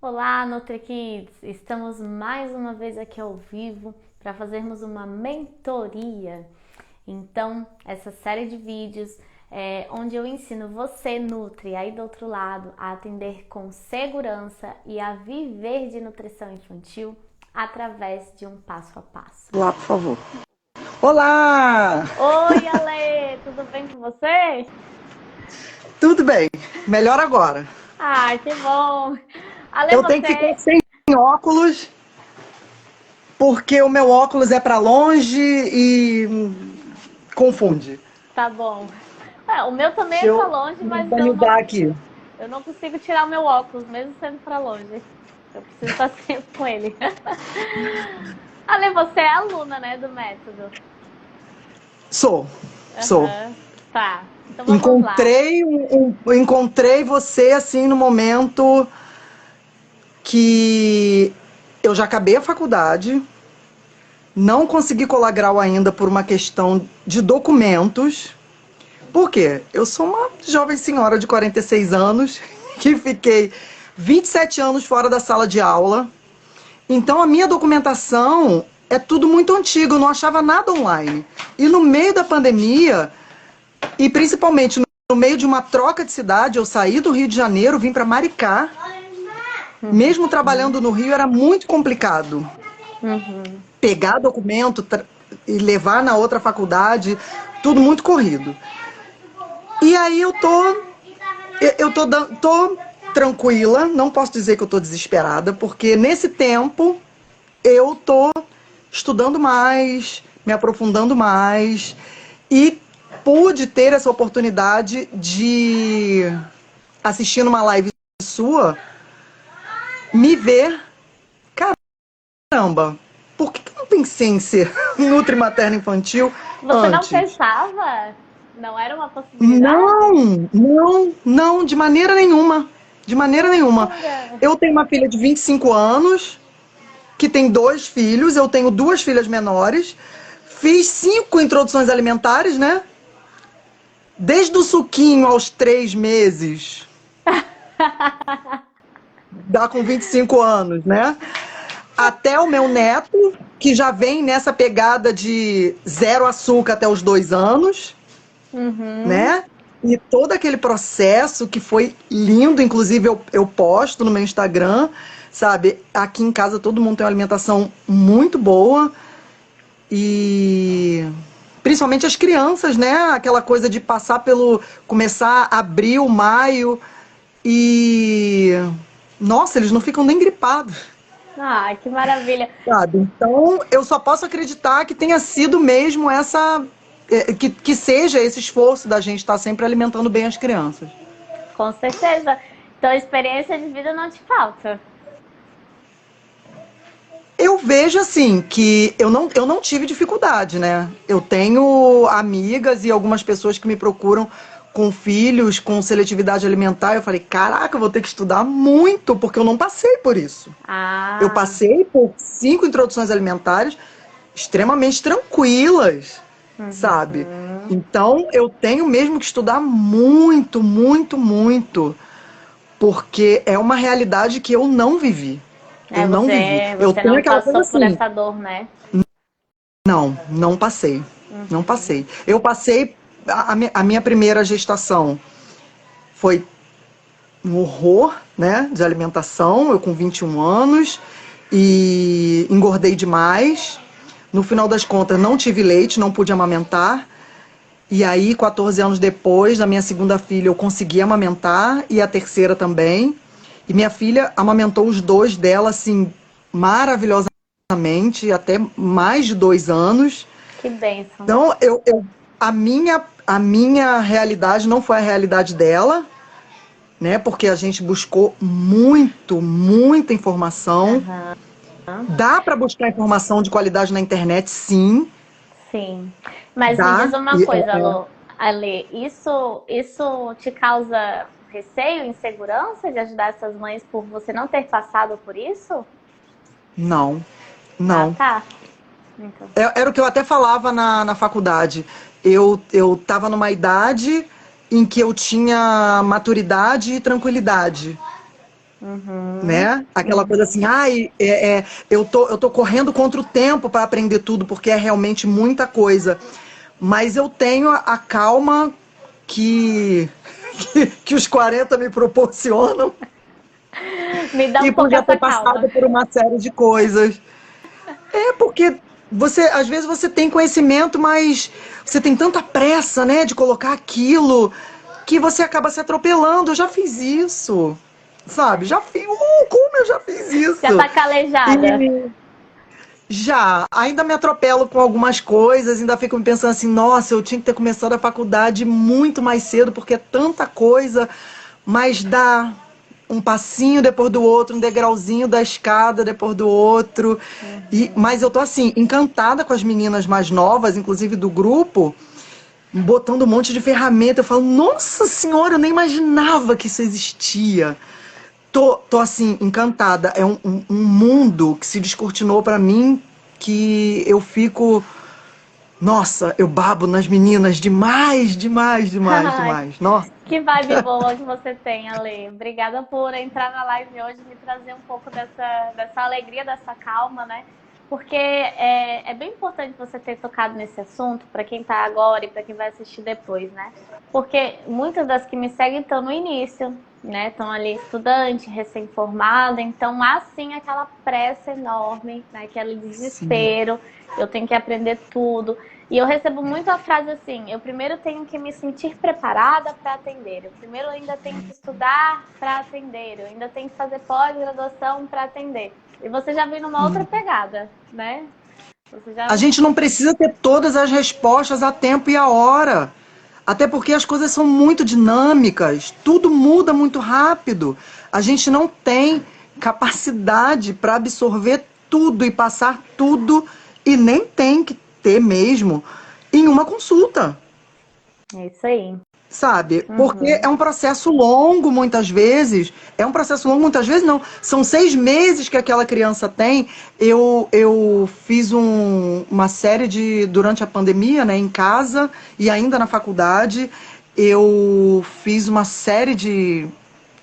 Olá, NutriKids! Estamos mais uma vez aqui ao vivo para fazermos uma mentoria. Então, essa série de vídeos é onde eu ensino você, Nutri, aí do outro lado, a atender com segurança e a viver de nutrição infantil através de um passo a passo. Lá, por favor. Olá! Oi, Ale! Tudo bem com você? Tudo bem? Melhor agora. Ai, que bom! Ale, Eu tenho que ficar você... sem óculos, porque o meu óculos é para longe e confunde. Tá bom. O meu também Deixa é pra eu longe, me mas eu não organizar aqui. Eu não consigo tirar o meu óculos, mesmo sendo pra longe. Eu preciso estar sempre com ele. Ale, você é aluna, né, do método? Sou. Aham. Tá. Então vamos lá. Encontrei você assim no momento que eu já acabei a faculdade, não consegui colar grau ainda por uma questão de documentos. Por quê? Eu sou uma jovem senhora de 46 anos que fiquei 27 anos fora da sala de aula. Então a minha documentação é tudo muito antigo, eu não achava nada online. E no meio da pandemia, e principalmente no meio de uma troca de cidade, eu saí do Rio de Janeiro, vim para Maricá. Mesmo trabalhando no Rio era muito complicado. Pegar documento e levar na outra faculdade, tudo muito corrido. E aí tô tranquila, não posso dizer que eu tô desesperada, porque nesse tempo eu tô estudando mais, me aprofundando mais e pude ter essa oportunidade de assistir numa live sua, me ver, caramba, por que eu não pensei em ser nutri materno infantil Você não antes? pensava? Não era uma possibilidade? Não, de maneira nenhuma. De maneira nenhuma. Jura? Eu tenho uma filha de 25 anos, que tem 2 filhos, eu tenho 2 filhas menores, fiz 5 introduções alimentares, né? Desde o suquinho aos 3 meses, dá com 25 anos, né? Até o meu neto, que já vem nessa pegada de 0 açúcar até os 2 anos. Uhum. Né? E todo aquele processo que foi lindo, inclusive eu posto no meu Instagram, sabe? Aqui em casa todo mundo tem uma alimentação muito boa e principalmente as crianças, né? Aquela coisa de passar pelo começar abril, maio e nossa, eles não ficam nem gripados, Ah, que maravilha. sabe? Então eu só posso acreditar que tenha sido mesmo essa que seja esse esforço da gente estar sempre alimentando bem as crianças. Com certeza. Então, experiência de vida não te falta. Eu vejo assim que eu não tive dificuldade, né? Eu tenho amigas e algumas pessoas que me procuram com filhos, com seletividade alimentar. Eu falei, caraca, eu vou ter que estudar muito, porque eu não passei por isso. Eu Ah, passei por 5 introduções alimentares extremamente tranquilas, sabe? Então eu tenho mesmo que estudar muito, muito, muito, porque é uma realidade que eu não vivi. Eu não vivi. Eu você tenho não aquela coisa passou por assim, essa dor, né? não passei. Não passei. Eu passei. A minha primeira gestação foi um horror, né? De alimentação. Eu com 21 anos. E engordei demais. No final das contas, não tive leite, não pude amamentar. E aí, 14 anos depois, da minha segunda filha, eu consegui amamentar. E a terceira também. E minha filha amamentou os dois dela, assim, maravilhosamente, até mais de 2 anos. Que bênção. Então, a minha realidade não foi a realidade dela, né? Porque a gente buscou muita informação. Aham. Dá para buscar informação de qualidade na internet, sim, Sim. Mas me diz dá. uma coisa, Ale, isso te causa receio, insegurança de ajudar essas mães por você não ter passado por isso? Não, Ah, não. tá. Então. Era o que eu até falava na faculdade. Eu estava numa idade em que eu tinha maturidade e tranquilidade. né? Aquela coisa assim, ai, eu tô correndo contra o tempo para aprender tudo, porque é realmente muita coisa. Mas eu tenho a calma que, que os 40 me proporcionam Me dá e um por pouco já essa ter passado calma. por uma série de coisas. É porque às vezes você tem conhecimento, mas você tem tanta pressa, né, de colocar aquilo, que você acaba se atropelando. Eu já fiz isso, sabe? Já fiz, como eu já fiz Já isso? tá calejada. E já, ainda me atropelo com algumas coisas, ainda fico me pensando assim, nossa, eu tinha que ter começado a faculdade muito mais cedo, porque é tanta coisa, mas dá um passinho depois do outro, um degrauzinho da escada depois do outro. Mas eu tô assim, encantada com as meninas mais novas, inclusive do grupo, botando um monte de ferramenta. Eu falo, nossa senhora, eu nem imaginava que isso existia. Tô assim, encantada. É um mundo que se descortinou pra mim que eu fico. Nossa, eu babo nas meninas demais, demais, demais, Ai, demais. Nossa. que vibe boa que você tem, Ale. Obrigada por entrar na live hoje e me trazer um pouco dessa alegria, dessa calma, né? Porque é bem importante você ter tocado nesse assunto para quem está agora e para quem vai assistir depois, né? Porque muitas das que me seguem estão no início, né? Estão ali estudante, recém-formada, então há sim aquela pressa enorme, né? Aquele Sim. desespero, eu tenho que aprender tudo. E eu recebo muito a frase assim: eu primeiro tenho que me sentir preparada para atender, eu primeiro ainda tenho que estudar para atender, eu ainda tenho que fazer pós-graduação para atender. E você já vem numa outra pegada, né? Você A já. gente não precisa ter todas as respostas a tempo e a hora. Até porque as coisas são muito dinâmicas, tudo muda muito rápido. A gente não tem capacidade para absorver tudo e passar tudo, e nem tem que ter mesmo em uma consulta. É isso aí. Sabe? Porque Uhum. é um processo longo, muitas vezes. É um processo longo, muitas vezes não. São 6 meses que aquela criança tem. Eu fiz uma série de. Durante a pandemia, né, em casa e ainda na faculdade, eu fiz uma série de.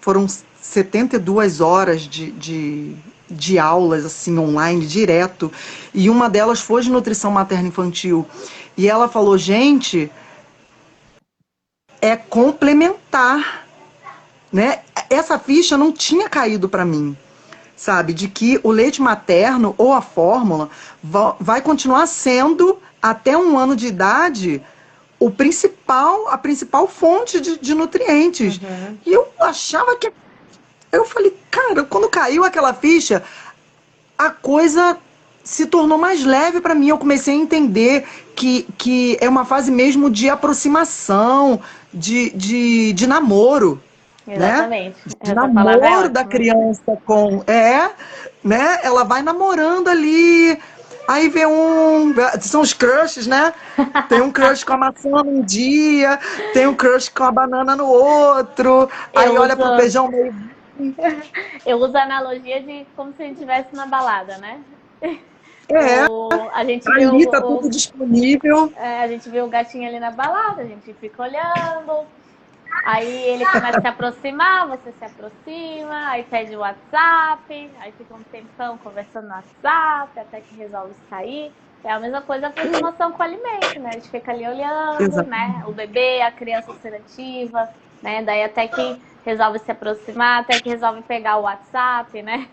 Foram 72 horas de aulas, assim, online, direto. E uma delas foi de nutrição materno-infantil. E ela falou, gente, é complementar, né? Essa ficha não tinha caído para mim, sabe? De que o leite materno ou a fórmula vai continuar sendo, até 1 ano de idade, a principal fonte de nutrientes. Uhum. E eu achava que. Eu falei, cara, quando caiu aquela ficha, a coisa se tornou mais leve para mim. Eu comecei a entender que é uma fase mesmo de aproximação, de namoro, né? Exatamente. De Essa palavra é namoro da ótima. criança com. Né? Ela vai namorando ali. Aí vê são os crushes, né? Tem um crush com a maçã num dia, tem um crush com a banana no outro, Eu aí olha pro uso, feijão meio. eu uso a analogia de como se a gente estivesse na balada, né? É, A gente vê ali tá tudo disponível. a gente vê o gatinho ali na balada, a gente fica olhando, aí ele começa a se aproximar, você se aproxima, aí pede o WhatsApp, aí fica um tempão conversando no WhatsApp, até que resolve sair. É a mesma coisa a aproximação com o alimento, né? A gente fica ali olhando, né? O bebê, a criança seletiva, né? Daí até que resolve se aproximar, até que resolve pegar o WhatsApp, né?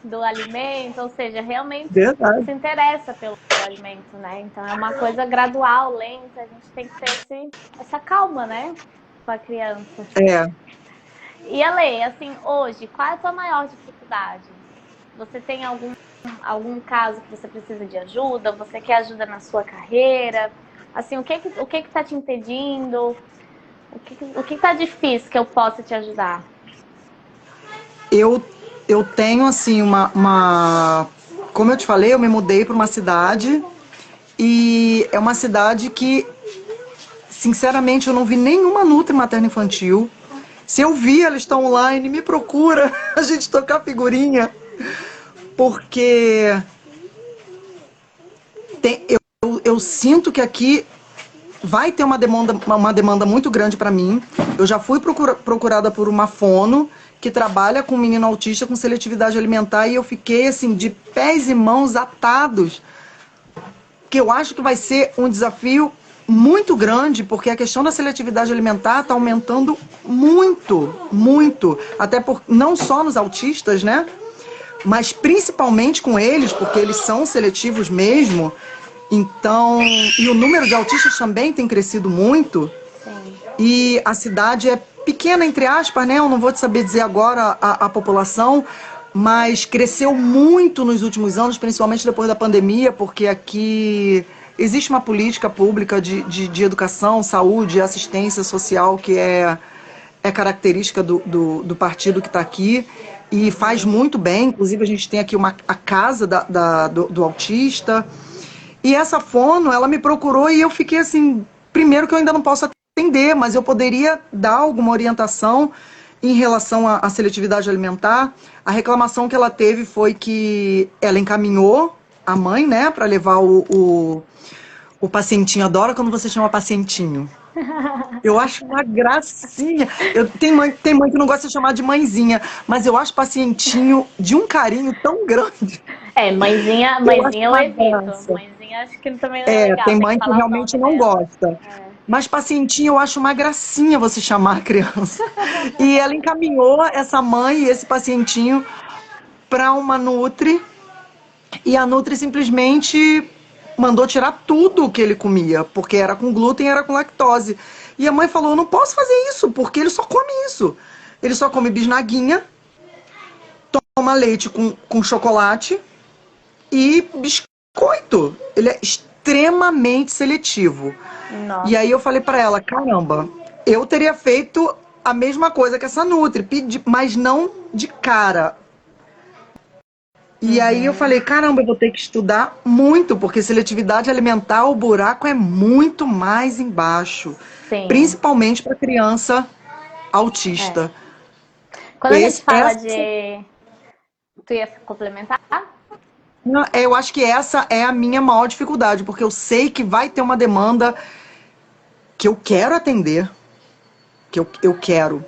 Do alimento, ou seja, realmente Verdade. se interessa pelo alimento, né? Então é uma coisa gradual, lenta, a gente tem que ter essa calma, né? Com a criança. É. E Ale, assim, hoje, qual é a tua maior dificuldade? Você tem algum caso que você precisa de ajuda? Você quer ajuda na sua carreira? Assim, o que tá te impedindo? O que tá difícil que eu possa te ajudar? Eu tenho, assim, Como eu te falei, eu me mudei para uma cidade e é uma cidade que, sinceramente, eu não vi nenhuma Nutri materno-infantil. Se eu vi, elas estão online, me procura, a gente tocar figurinha, porque eu sinto que aqui vai ter uma demanda muito grande para mim. Eu já fui procurada por uma fono, que trabalha com um menino autista com seletividade alimentar e eu fiquei assim de pés e mãos atados, que eu acho que vai ser um desafio muito grande, porque a questão da seletividade alimentar está aumentando muito, muito, até por não só nos autistas, né? Mas principalmente com eles, porque eles são seletivos mesmo. Então, e o número de autistas também tem crescido muito. Sim. E a cidade é pequena, entre aspas, né? Eu não vou te saber dizer agora a população, mas cresceu muito nos últimos anos, principalmente depois da pandemia, porque aqui existe uma política pública de educação, saúde e assistência social que é característica do partido que está aqui e faz muito bem. Inclusive, a gente tem aqui a casa do autista. E essa fono, ela me procurou e eu fiquei assim, primeiro que eu ainda não posso atender, mas eu poderia dar alguma orientação em relação à seletividade alimentar. A reclamação que ela teve foi que ela encaminhou a mãe, né, para levar o pacientinho. Adoro quando você chama pacientinho. Eu acho uma gracinha. Tem mãe que não gosta de chamar de mãezinha, mas eu acho pacientinho de um carinho tão grande. Mãezinha eu evito. Mãezinha acho que também não é legal. Tem Tem mãe que que falar o realmente nome não dela. gosta. Mas pacientinho eu acho uma gracinha você chamar a criança. E ela encaminhou essa mãe e esse pacientinho para uma nutri, e a nutri simplesmente mandou tirar tudo que ele comia, porque era com glúten, era com lactose. E a mãe falou: "Eu não posso fazer isso, porque ele só come isso. Ele só come bisnaguinha, toma leite com chocolate e biscoito. Ele é extremamente seletivo." Nossa. E aí eu falei para ela: "Caramba, eu teria feito a mesma coisa que essa nutri, mas não de cara." E aí eu falei: "Caramba, eu vou ter que estudar muito, porque seletividade alimentar, o buraco é muito mais embaixo, Sim. principalmente para criança autista." Quando a gente fala de... Tu ia complementar? Eu acho que essa é a minha maior dificuldade, porque eu sei que vai ter uma demanda que eu quero atender, que eu quero.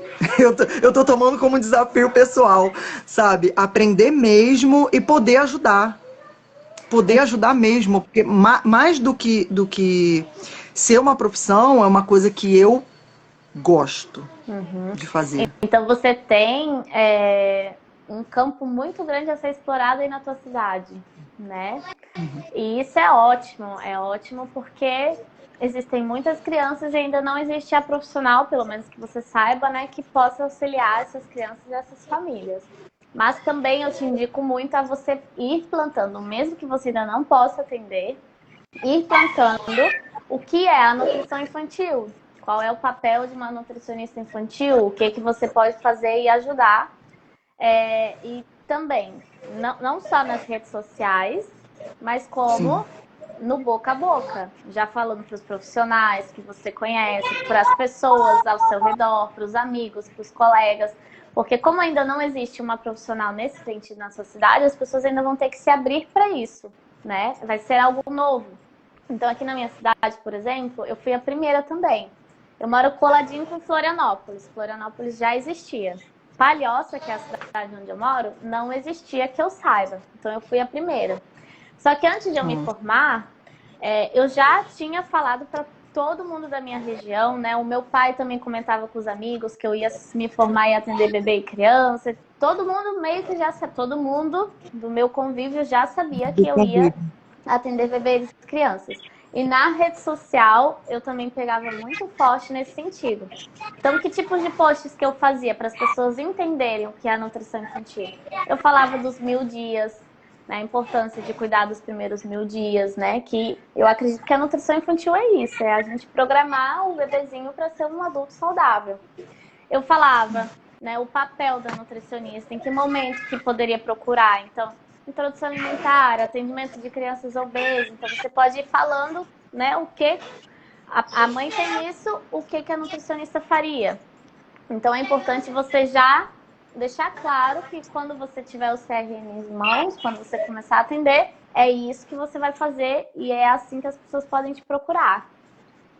Eu tô tomando como desafio pessoal, sabe? Aprender mesmo e poder ajudar. Poder ajudar mesmo, porque mais do que ser uma profissão, é uma coisa que eu gosto de fazer. Então você tem um campo muito grande a ser explorado aí na tua cidade, né? E isso é ótimo porque existem muitas crianças e ainda não existe a profissional, pelo menos que você saiba, né, que possa auxiliar essas crianças e essas famílias. Mas também eu te indico muito a você ir plantando, mesmo que você ainda não possa atender, ir plantando o que é a nutrição infantil. Qual é o papel de uma nutricionista infantil? O que você pode fazer e ajudar. E também, não só nas redes sociais, mas como no boca a boca. Já falando para os profissionais que você conhece, para as pessoas ao seu redor, para os amigos, para os colegas. Porque como ainda não existe uma profissional nesse sentido na sua cidade, as pessoas ainda vão ter que se abrir para isso, né? Vai ser algo novo. Então aqui na minha cidade, por exemplo, eu fui a primeira também. Eu moro coladinho com Florianópolis. Florianópolis já existia. Palhoça, que é a cidade onde eu moro, não existia que eu saiba. Então eu fui a primeira. Só que antes de eu me formar, eu já tinha falado para todo mundo da minha região, né? O meu pai também comentava com os amigos que eu ia me formar e atender bebê e criança. Todo mundo meio que já sabia, todo mundo do meu convívio já sabia que eu ia atender bebês e crianças. E na rede social eu também pegava muito forte nesse sentido. Então, que tipos de posts que eu fazia para as pessoas entenderem o que é a nutrição infantil? Eu falava dos 1000 dias, né, a importância de cuidar dos primeiros 1000 dias, né? Que eu acredito que a nutrição infantil é isso, é a gente programar o bebezinho para ser um adulto saudável. Eu falava, né, o papel da nutricionista, em que momento que poderia procurar. Então, introdução alimentar, atendimento de crianças obesas. Então, você pode ir falando, né, o que a mãe tem isso, o que a nutricionista faria. Então, é importante você já deixar claro que quando você tiver o CRM em mãos, quando você começar a atender, é isso que você vai fazer e é assim que as pessoas podem te procurar.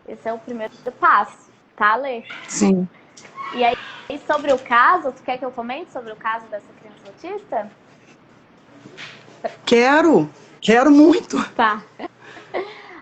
Esse é o primeiro passo, tá, Lê? Sim. E aí, sobre o caso, tu quer que eu comente sobre o caso dessa criança autista? Quero muito. Tá.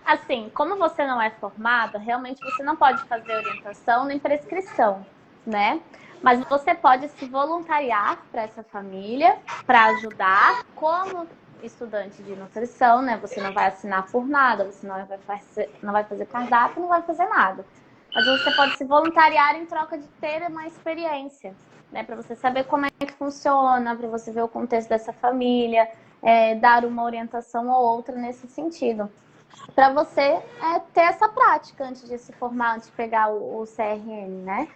Assim, como você não é formado, realmente você não pode fazer orientação nem prescrição, né? Mas você pode se voluntariar para essa família, para ajudar como estudante de nutrição, né? Você não vai assinar por nada, você não vai fazer cardápio, não vai fazer nada. Mas você pode se voluntariar em troca de ter uma experiência, né? Para você saber como é que funciona, para você ver o contexto dessa família, dar uma orientação ou outra nesse sentido. Para você ter essa prática antes de se formar, antes de pegar o CRN, né?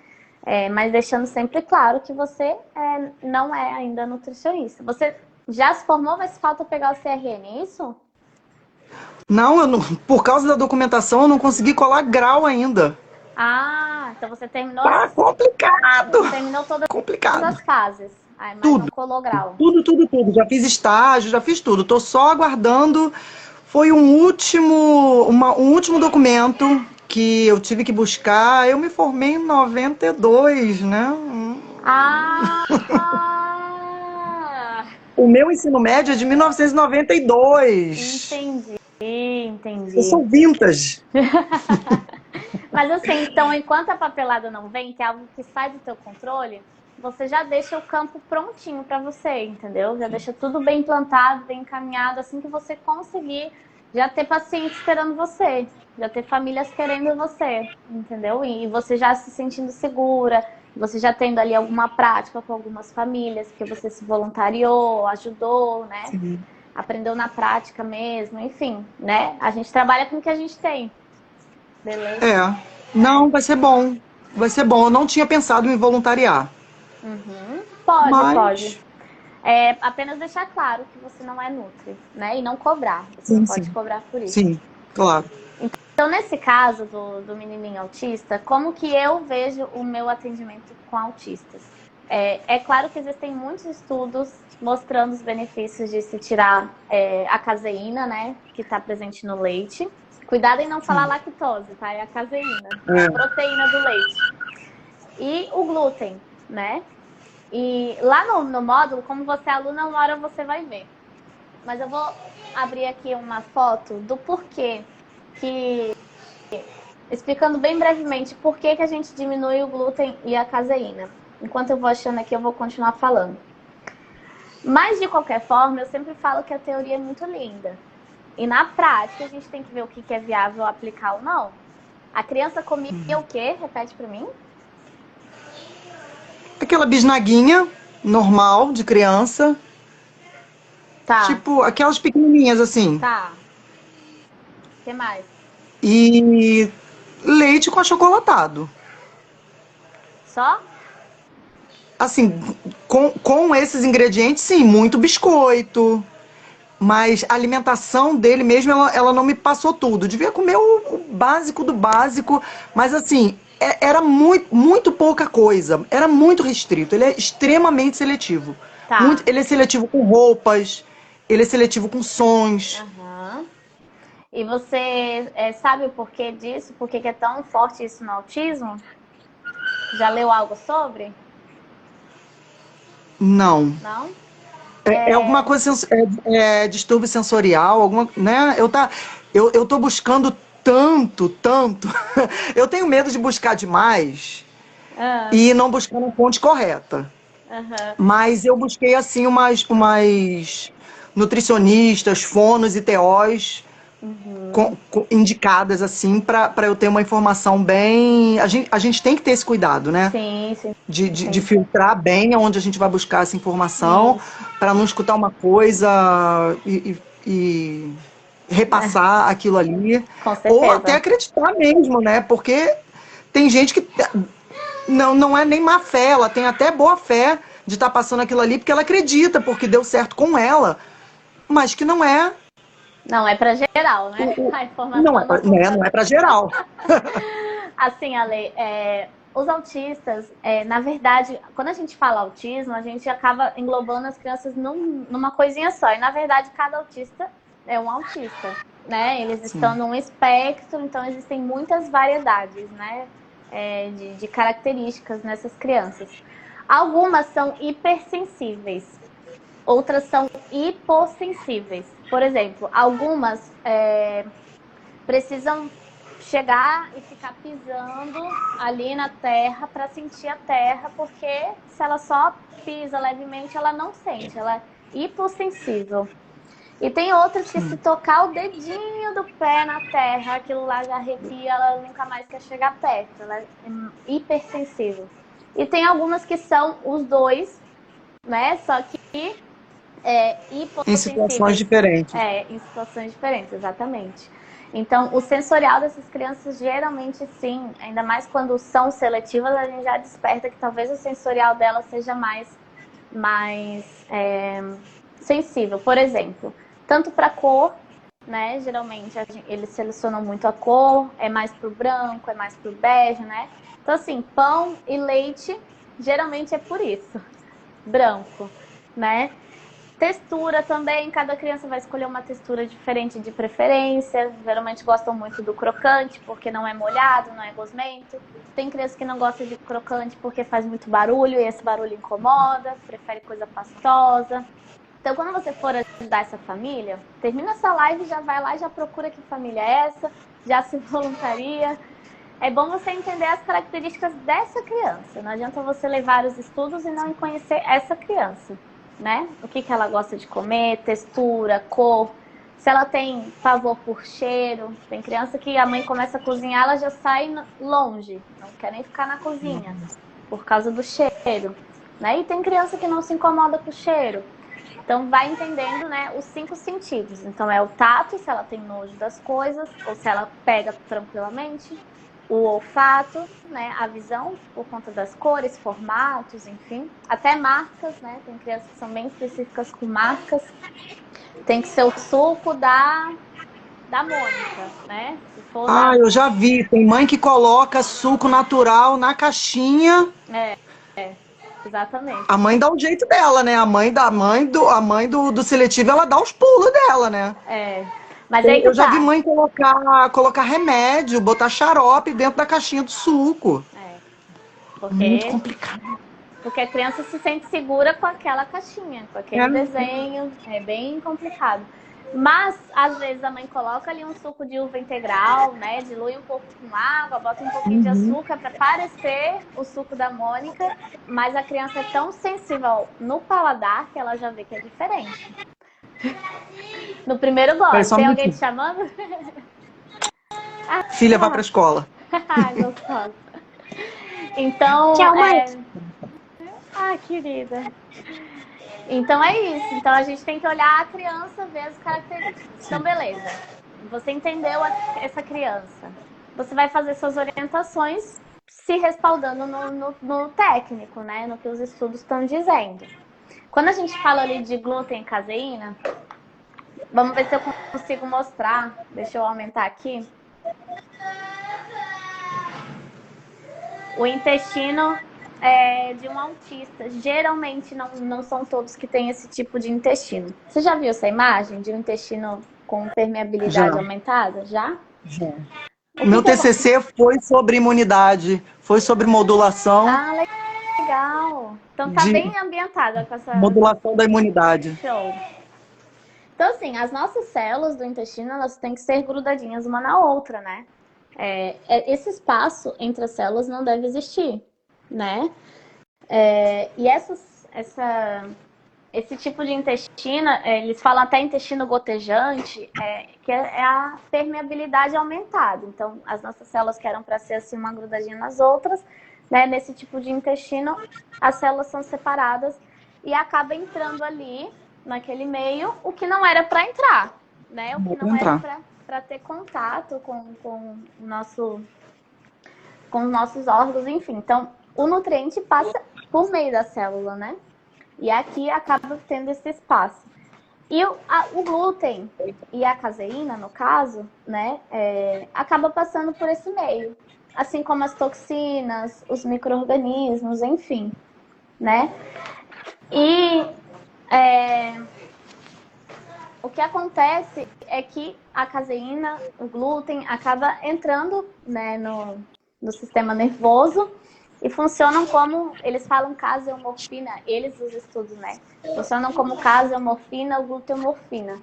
Mas deixando sempre claro que você não é ainda nutricionista. Você já se formou, mas falta pegar o CRN, é isso? Não, por causa da documentação, eu não consegui colar grau ainda. Ah, então você terminou, Tá complicado. você terminou todas Complicado. as fases, mas não Tudo, colou grau. tudo. Já fiz estágio, já fiz tudo. Tô só aguardando. Foi um último documento que eu tive que buscar. Eu me formei em 92, né? Ah! O meu ensino médio é de 1992. Entendi, Eu entendi. sou vintage. Mas assim, então, enquanto a papelada não vem, que é algo que sai do teu controle, você já deixa o campo prontinho para você, entendeu? Já deixa tudo bem plantado, bem encaminhado, assim que você conseguir já ter paciente esperando você, já ter famílias querendo você, entendeu? E você já se sentindo segura, você já tendo ali alguma prática com algumas famílias, porque você se voluntariou, ajudou, né? Sim. Aprendeu na prática mesmo, enfim, né? A gente trabalha com o que a gente tem. Beleza? Não, vai ser bom. Vai ser bom. Eu não tinha pensado em voluntariar. Uhum. Pode, Mas, pode. Apenas deixar claro que você não é nutri, né? E não cobrar. Você não sim, pode sim. cobrar por isso. Sim, claro. Então, nesse caso do menininho autista, como que eu vejo o meu atendimento com autistas? É claro que existem muitos estudos mostrando os benefícios de se tirar a caseína, né? Que está presente no leite. Cuidado em não falar lactose, tá? É a caseína, é a proteína do leite. E o glúten, né? E lá no módulo, como você é aluna, uma hora você vai ver. Mas eu vou abrir aqui uma foto do porquê que... Explicando bem brevemente por que a gente diminui o glúten e a caseína. Enquanto eu vou achando aqui, eu vou continuar falando. Mas, de qualquer forma, eu sempre falo que a teoria é muito linda. E na prática, a gente tem que ver o que é viável aplicar ou não. A criança comia o quê? Repete pra mim. Aquela bisnaguinha normal de criança. Tá, Tipo, aquelas pequenininhas assim. tá. O que mais? E leite com achocolatado. Só? Assim, com esses ingredientes, sim, muito biscoito. Mas a alimentação dele mesmo, ela não me passou tudo. Devia comer o básico do básico, mas assim, era muito pouca coisa. Era muito restrito. Ele é extremamente seletivo. Tá. Ele é seletivo com roupas, ele é seletivo com sons. Aham. E você sabe o porquê disso? Por que é tão forte isso no autismo? Já leu algo sobre? Não. Não? É alguma coisa, distúrbio sensorial, alguma, né? Eu tô buscando tanto. Eu tenho medo de buscar demais Ah, e não buscar na fonte correta. aham. Mas eu busquei, assim, umas nutricionistas, fonos e TOs indicadas, assim, para eu ter uma informação bem... A gente tem que ter esse cuidado, né? Sim, sim. De filtrar bem aonde a gente vai buscar essa informação, Isso. para não escutar uma coisa e repassar aquilo ali, Com ou até certeza. acreditar mesmo, né? Porque tem gente que não é nem má fé, ela tem até boa fé de estar passando aquilo ali, porque ela acredita, porque deu certo com ela, mas que não é, Não é para geral, né? A não informação é, não não funciona. é para geral. Assim, Ale, os autistas, na verdade, quando a gente fala autismo, a gente acaba englobando as crianças numa coisinha só. E, na verdade, cada autista é um autista, né? Eles estão Sim. num espectro, então existem muitas variedades, né? de características nessas crianças. Algumas são hipersensíveis, outras são hipossensíveis. Por exemplo, algumas precisam chegar e ficar pisando ali na terra para sentir a terra, porque se ela só pisa levemente, ela não sente, ela é hipossensível. E tem outras que se tocar o dedinho do pé na terra, aquilo lá já arrepia, ela nunca mais quer chegar perto, ela é hipersensível. E tem algumas que são os dois, né? Só que Em situações diferentes. Em situações diferentes, exatamente. Então, o sensorial dessas crianças, geralmente, sim, ainda mais quando são seletivas, a gente já desperta que talvez o sensorial dela seja mais sensível. Por exemplo, tanto para cor, né? Geralmente, eles selecionam muito a cor, é mais pro branco, é mais pro bege, né? Então, assim, pão e leite, geralmente é por isso, branco, né? Textura também, cada criança vai escolher uma textura diferente de preferência. Geralmente gostam muito do crocante, porque não é molhado, não é gosmento. Tem criança que não gosta de crocante porque faz muito barulho e esse barulho incomoda, prefere coisa pastosa. Então, quando você for ajudar essa família, termina essa live, já vai lá, já procura que família é essa, já se voluntaria. É bom você entender as características dessa criança. Não adianta você ler vários estudos e não conhecer essa criança, né? O que ela gosta de comer, textura, cor, se ela tem pavor por cheiro. Tem criança que a mãe começa a cozinhar, ela já sai longe, não quer nem ficar na cozinha por causa do cheiro, né? E tem criança que não se incomoda com o cheiro. Então vai entendendo, né, os 5 sentidos. Então é o tato, se ela tem nojo das coisas, ou se ela pega tranquilamente. O olfato, né, a visão, por conta das cores, formatos, enfim. Até marcas, né? Tem crianças que são bem específicas com marcas. Tem que ser o suco da Mônica, né? Se for Eu já vi. Tem mãe que coloca suco natural na caixinha. Exatamente. A mãe dá o jeito dela, né? A mãe do seletivo, ela dá os pulos dela, né? Mas aí que Eu já vi mãe colocar remédio, botar xarope dentro da caixinha do suco. Muito complicado. Porque a criança se sente segura com aquela caixinha, com aquele desenho. É bem complicado. Mas, às vezes, a mãe coloca ali um suco de uva integral, né? Dilui um pouco com água, bota um pouquinho de açúcar para parecer o suco da Mônica. Mas a criança é tão sensível no paladar que ela já vê que é diferente. No primeiro gole. Tem alguém te chamando? Filha, vá pra escola. Gostosa. Então, tchau, mãe. Querida. Então é isso. Então a gente tem que olhar a criança, ver as características. Então, beleza. Você entendeu essa criança. Você vai fazer suas orientações se respaldando no técnico, né? No que os estudos estão dizendo. Quando a gente fala ali de glúten e caseína, vamos ver se eu consigo mostrar. Deixa eu aumentar aqui. O intestino de um autista. Geralmente não são todos que têm esse tipo de intestino. Você já viu essa imagem de um intestino com permeabilidade aumentada? Já? Já. Meu TCC foi sobre imunidade, foi sobre modulação. Legal. Então tá bem ambientada com essa modulação da imunidade. Show. Então, assim, as nossas células do intestino, elas têm que ser grudadinhas uma na outra, né? Esse espaço entre as células não deve existir, né? E esse tipo de intestino, eles falam até intestino gotejante, que é a permeabilidade aumentada. Então, as nossas células que eram para ser assim uma grudadinha nas outras, né? Nesse tipo de intestino, as células são separadas e acaba entrando ali, naquele meio, o que não era para entrar, né? O que não era para ter contato com os nossos órgãos, enfim. Então, o nutriente passa por meio da célula, né? E aqui acaba tendo esse espaço. E o glúten e a caseína, no caso, né, acaba passando por esse meio. Assim como as toxinas, os micro-organismos, enfim, né? E o que acontece é que a caseína, o glúten, acaba entrando, né, do sistema nervoso e funcionam como, eles falam caseomorfina, eles os estudos, né? Funcionam como caseomorfina ou gluteomorfina,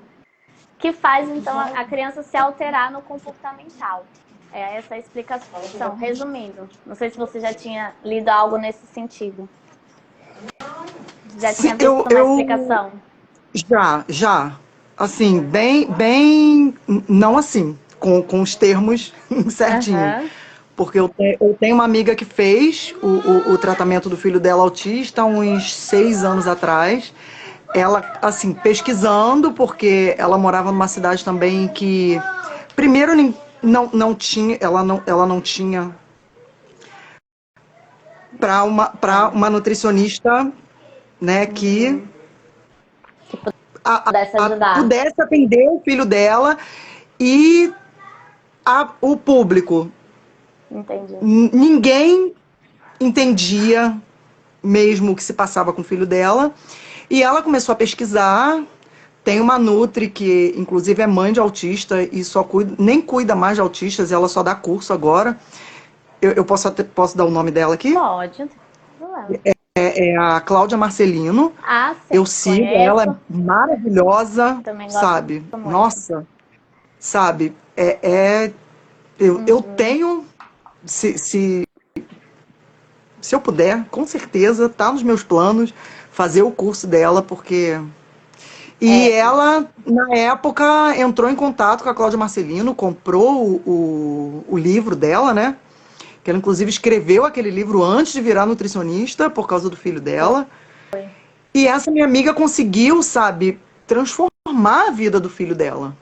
que faz, então, a criança se alterar no comportamental. É essa a explicação. Resumindo, não sei se você já tinha lido algo nesse sentido. Já tinha visto uma explicação? Já. Assim, bem, não assim, com os termos certinho. Uhum. Porque eu tenho uma amiga que fez o tratamento do filho dela autista há uns 6 anos atrás. Ela, assim, pesquisando, porque ela morava numa cidade também que, primeiro, não tinha, ela não tinha para uma nutricionista, né, que Pudesse ajudar. pudesse atender o filho dela e o público. Entendi. Ninguém entendia mesmo o que se passava com o filho dela. E ela começou a pesquisar. Tem uma nutri que, inclusive, é mãe de autista e nem cuida mais de autistas, ela só dá curso agora. Eu posso dar o nome dela aqui? Pode, não tem problema. É a Cláudia Marcelino. Ah, sim, Eu sigo, conheço. ela é maravilhosa, Também gosto sabe? muito. Nossa, sabe? Eu tenho, se eu puder, com certeza, tá nos meus planos fazer o curso dela, porque... E ela, na época, entrou em contato com a Cláudia Marcelino, comprou o livro dela, né? Que ela, inclusive, escreveu aquele livro antes de virar nutricionista, por causa do filho dela. Foi. E essa minha amiga conseguiu, sabe, transformar a vida do filho dela.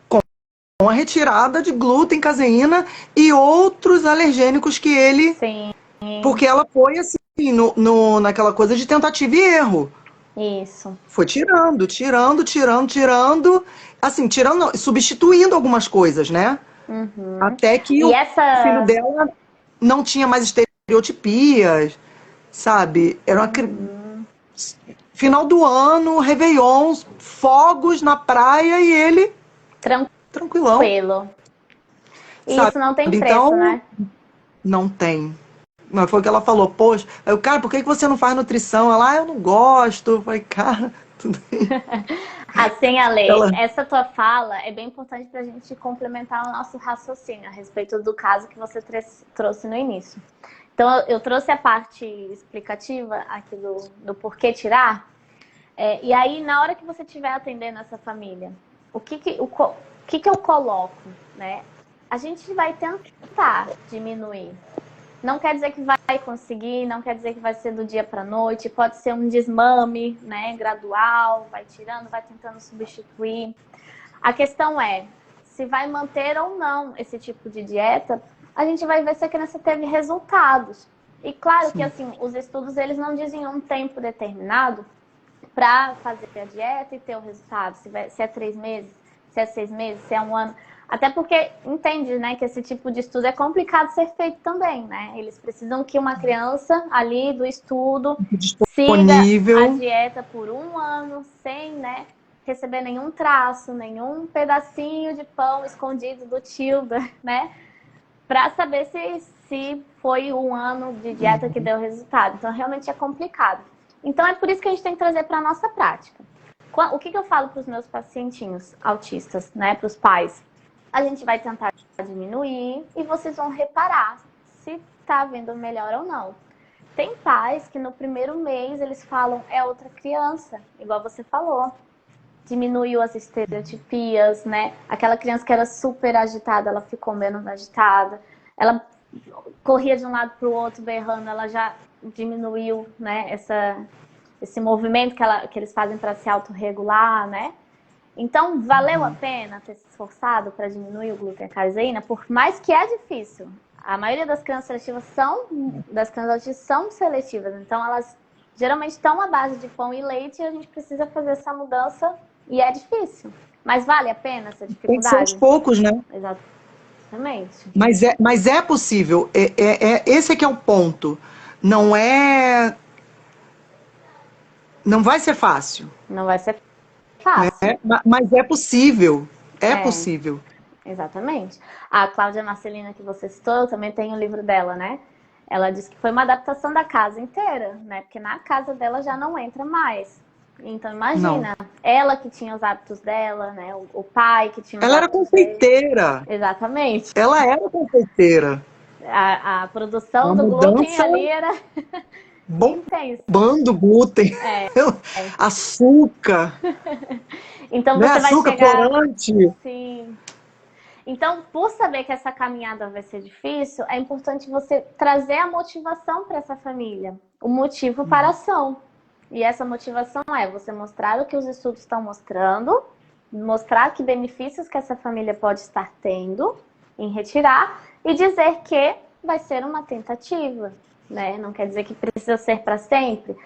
Com a retirada de glúten, caseína e outros alergênicos que ele... Sim. Porque ela foi, assim, naquela coisa de tentativa e erro. Isso. Foi tirando. Assim, substituindo algumas coisas, né? Uhum. Até que o filho dela não tinha mais estereotipias, sabe? Era uma final do ano, Réveillon, fogos na praia e ele tranquilão. Sabe? Isso não tem preço, então, né? Não tem. Mas foi o que ela falou, poxa, eu, cara, por que você não faz nutrição? Ela, eu não gosto. Eu falei, cara, tudo bem. Assim, Ale, essa tua fala é bem importante para a gente complementar o nosso raciocínio a respeito do caso que você trouxe no início. Então, eu trouxe a parte explicativa aqui do porquê tirar. E aí, na hora que você estiver atendendo essa família, o que eu coloco, né? A gente vai tentar diminuir. Não quer dizer que vai conseguir, não quer dizer que vai ser do dia para a noite, pode ser um desmame, né, gradual, vai tirando, vai tentando substituir. A questão é, se vai manter ou não esse tipo de dieta, a gente vai ver se a criança teve resultados. E claro que assim, os estudos eles não dizem um tempo determinado para fazer a dieta e ter o resultado, se é 3 meses, se é 6 meses, se é 1 ano. Até porque entende, né, que esse tipo de estudo é complicado ser feito também, né? Eles precisam que uma criança ali do estudo siga a dieta por 1 ano sem, né, receber nenhum traço, nenhum pedacinho de pão escondido do tio, né? Para saber se foi 1 ano de dieta que deu resultado. Então, realmente é complicado. Então, é por isso que a gente tem que trazer para a nossa prática. O que eu falo para os meus pacientinhos autistas, né, para os pais? A gente vai tentar diminuir e vocês vão reparar se está vendo melhor ou não. Tem pais que no primeiro mês eles falam, é outra criança, igual você falou. Diminuiu as estereotipias, né? Aquela criança que era super agitada, ela ficou menos agitada. Ela corria de um lado para o outro berrando, ela já diminuiu, né? Esse movimento que eles fazem para se autorregular, né? Então, valeu a pena ter se esforçado para diminuir o glúten e a caseína, por mais que é difícil. A maioria das crianças seletivas são seletivas, então elas geralmente estão à base de pão e leite e a gente precisa fazer essa mudança e é difícil. Mas vale a pena essa dificuldade? Tem que ser aos poucos, né? Exatamente. Mas é possível. Esse é que é o ponto. Não vai ser fácil. Não vai ser fácil. Mas é possível. É possível. Exatamente. A Cláudia Marcelina, que você citou, eu também tenho o livro dela, né? Ela disse que foi uma adaptação da casa inteira, né? Porque na casa dela já não entra mais. Então, Não. imagina, ela que tinha os hábitos dela, né? O pai que tinha os Ela era hábitos dele. confeiteira. Exatamente. Ela era confeiteira. A produção Uma do glúten mudança ali era intensa. bombando glúten, É. açúcar, Então né? você vai Açúcar chegar. corante. Sim. Então, por saber que essa caminhada vai ser difícil, é importante você trazer a motivação para essa família, o motivo para a ação. E essa motivação é você mostrar o que os estudos estão mostrando, mostrar que benefícios que essa família pode estar tendo em retirar e dizer que vai ser uma tentativa, né? Não quer dizer que precisa ser para sempre.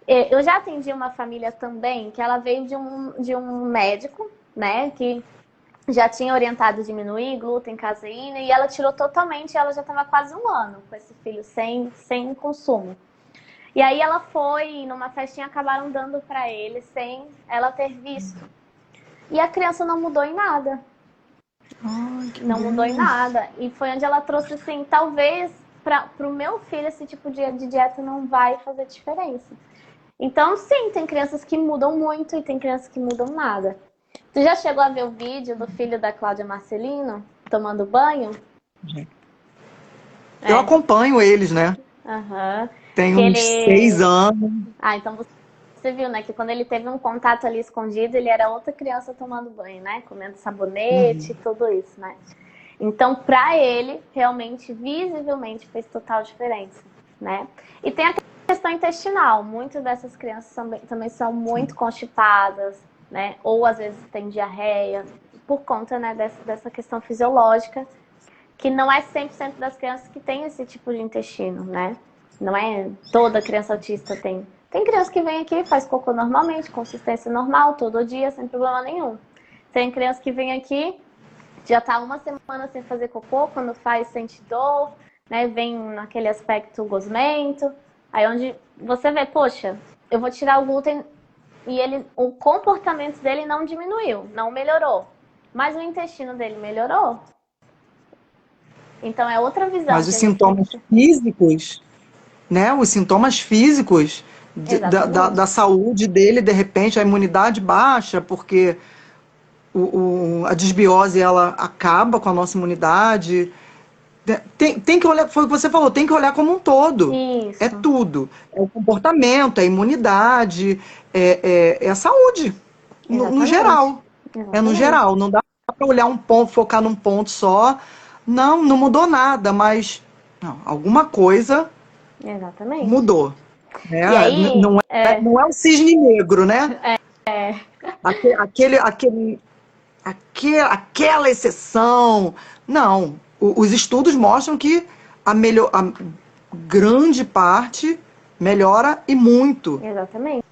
Eu já atendi uma família também que ela veio de um médico, né? Que já tinha orientado a diminuir glúten, caseína, e ela tirou totalmente, ela já estava quase um ano com esse filho, sem consumo. E aí ela foi numa festinha, acabaram dando para ele, sem ela ter visto. E a criança não mudou em nada. Não mudou em nada. E foi onde ela trouxe assim, talvez para o meu filho esse tipo de dieta não vai fazer diferença. Então, sim, tem crianças que mudam muito e tem crianças que mudam nada. Tu já chegou a ver o vídeo do filho da Cláudia Marcelino tomando banho? Eu acompanho eles, né? Aham. Tem Que uns 6 anos. Ah, então você viu, né? Que quando ele teve um contato ali escondido, ele era outra criança tomando banho, né? Comendo sabonete, tudo isso, né? Então, pra ele, realmente, visivelmente, fez total diferença, né? E tem a questão intestinal. Muitas dessas crianças também são muito constipadas, né? Ou às vezes tem diarreia, por conta, né, dessa questão fisiológica, que não é 100% das crianças que tem esse tipo de intestino, né? Não é toda criança autista tem. Tem criança que vem aqui e faz cocô normalmente, consistência normal, todo dia, sem problema nenhum. Tem criança que vem aqui, já tá uma semana sem fazer cocô, quando faz sente dor, né? Vem naquele aspecto gosmento. Aí onde você vê, poxa, eu vou tirar o glúten e o comportamento dele não diminuiu, não melhorou. Mas o intestino dele melhorou. Então é outra visão Mas que os a gente tem sintomas que ter. físicos, né? Os sintomas físicos da Exatamente. saúde dele, de repente, a imunidade baixa, porque a desbiose ela acaba com a nossa imunidade. Tem que olhar, foi o que você falou, tem que olhar como um todo. É Isso. tudo. É o comportamento, é a imunidade, é a saúde, no Exatamente. geral. É no Exatamente. geral. Não dá para olhar um ponto, focar num ponto só. Não mudou nada, mas não, alguma coisa Exatamente. mudou. E Né? aí, Não é o cisne negro, né? é, Aquela exceção. Não. Os estudos mostram que a grande parte melhora e muito. exatamente.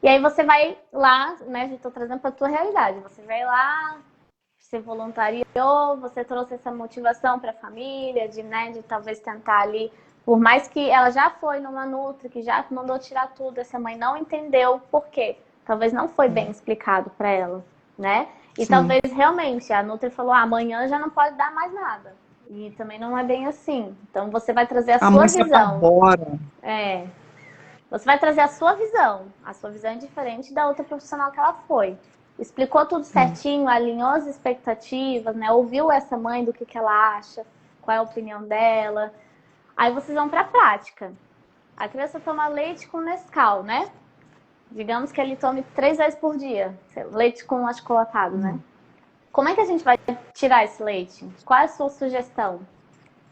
E aí você vai lá, né? Eu estou trazendo para a tua realidade. Você vai lá, você voluntariou, você trouxe essa motivação para a família, né, de talvez tentar ali, por mais que ela já foi numa Nutri, que já mandou tirar tudo, essa mãe não entendeu por quê. Talvez não foi bem explicado para ela, né? E Sim. talvez realmente a Nutri falou, amanhã já não pode dar mais nada. E também não é bem assim. Então você vai trazer a A sua mãe se visão. apavora. É. Você vai trazer a sua visão. A sua visão é diferente da outra profissional que ela foi. Explicou tudo certinho, alinhou as expectativas, né? Ouviu essa mãe do que ela acha, qual é a opinião dela. Aí vocês vão para a prática. A criança toma leite com Nescau, né? Digamos que ele tome 3 vezes por dia. Leite com achocolatado, né? Como é que a gente vai tirar esse leite? Qual é a sua sugestão?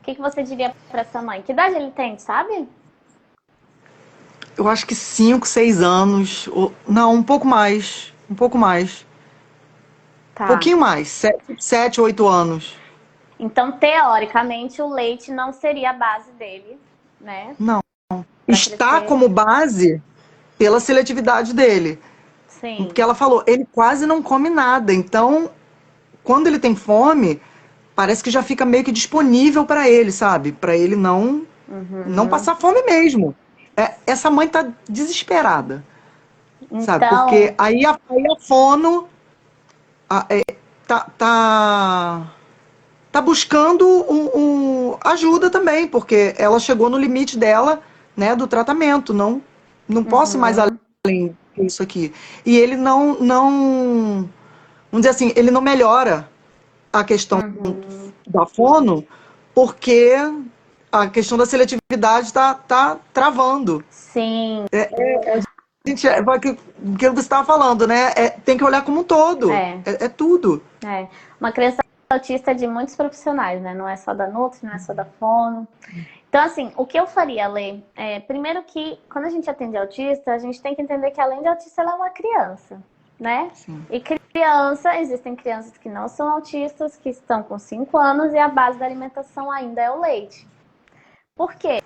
O que você diria para essa mãe? Que idade ele tem, sabe? Eu acho que 5, 6 anos. Não, um pouco mais. Um pouco mais. Um Tá. pouquinho mais. 7, 8 anos. Então, teoricamente, o leite não seria a base dele, né? Não. Para Está crescer. como base pela seletividade dele. Porque Sim. ela falou, ele quase não come nada. Então, quando ele tem fome, parece que já fica meio que disponível para ele, sabe? Para ele não Uhum. passar fome mesmo. Essa mãe tá desesperada, sabe? Então, Porque aí a fono tá buscando ajuda também, porque ela chegou no limite dela, né, do tratamento. Não posso mais Uhum, além disso aqui. E ele não, vamos dizer assim, ele não melhora a questão uhum. da fono, porque a questão da seletividade tá travando. Sim, Gente, aquilo que você estava falando, né? Tem que olhar como um todo. é. É tudo. É, uma criança autista é de muitos profissionais, né? Não é só da Nutri, não é só da Fono. Então, assim, o que eu faria, Lê? Primeiro que, quando a gente atende autista, a gente tem que entender que, além de autista, ela é uma criança, né? Sim. E criança, existem crianças que não são autistas, que estão com 5 anos e a base da alimentação ainda é o leite. Por quê?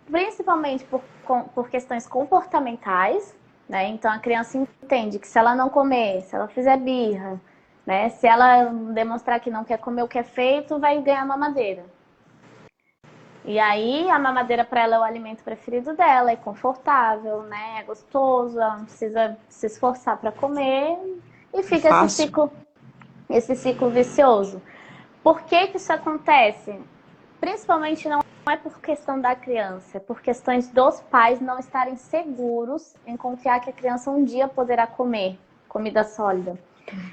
Principalmente por questões comportamentais, né? Então a criança entende que se ela não comer, se ela fizer birra, né? Se ela demonstrar que não quer comer o que é feito, vai ganhar mamadeira. E aí a mamadeira para ela é o alimento preferido dela, é confortável, né? É gostoso, ela não precisa se esforçar para comer e É fica fácil. esse ciclo vicioso. Por que que isso acontece? Principalmente não é por questão da criança, é por questões dos pais não estarem seguros em confiar que a criança um dia poderá comer comida sólida.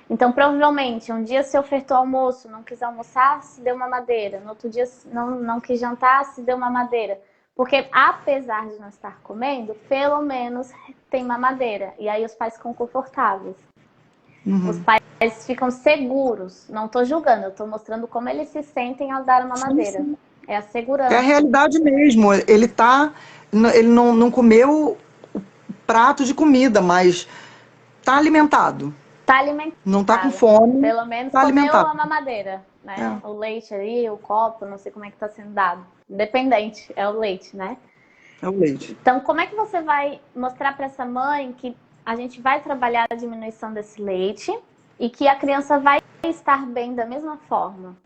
Então, provavelmente, um dia se ofertou almoço, não quis almoçar, se deu uma madeira. No outro dia não quis jantar, se deu uma madeira. Porque, apesar de não estar comendo, pelo menos tem mamadeira. E aí os pais ficam confortáveis. Os Uhum. pais ficam seguros. Não estou julgando, eu estou mostrando como eles se sentem ao dar uma Sim, madeira. sim. É a É a segurança. realidade mesmo. Ele não comeu o prato de comida, mas tá alimentado. Tá Não tá com alimentado. fome, Pelo menos tá comeu alimentado. a mamadeira, né? É, O leite ali, o copo, não sei como é que tá sendo dado. Independente, é o leite, né? é o leite. Então, como é que você vai mostrar para essa mãe que a gente vai trabalhar a diminuição desse leite e que a criança vai estar bem da mesma forma?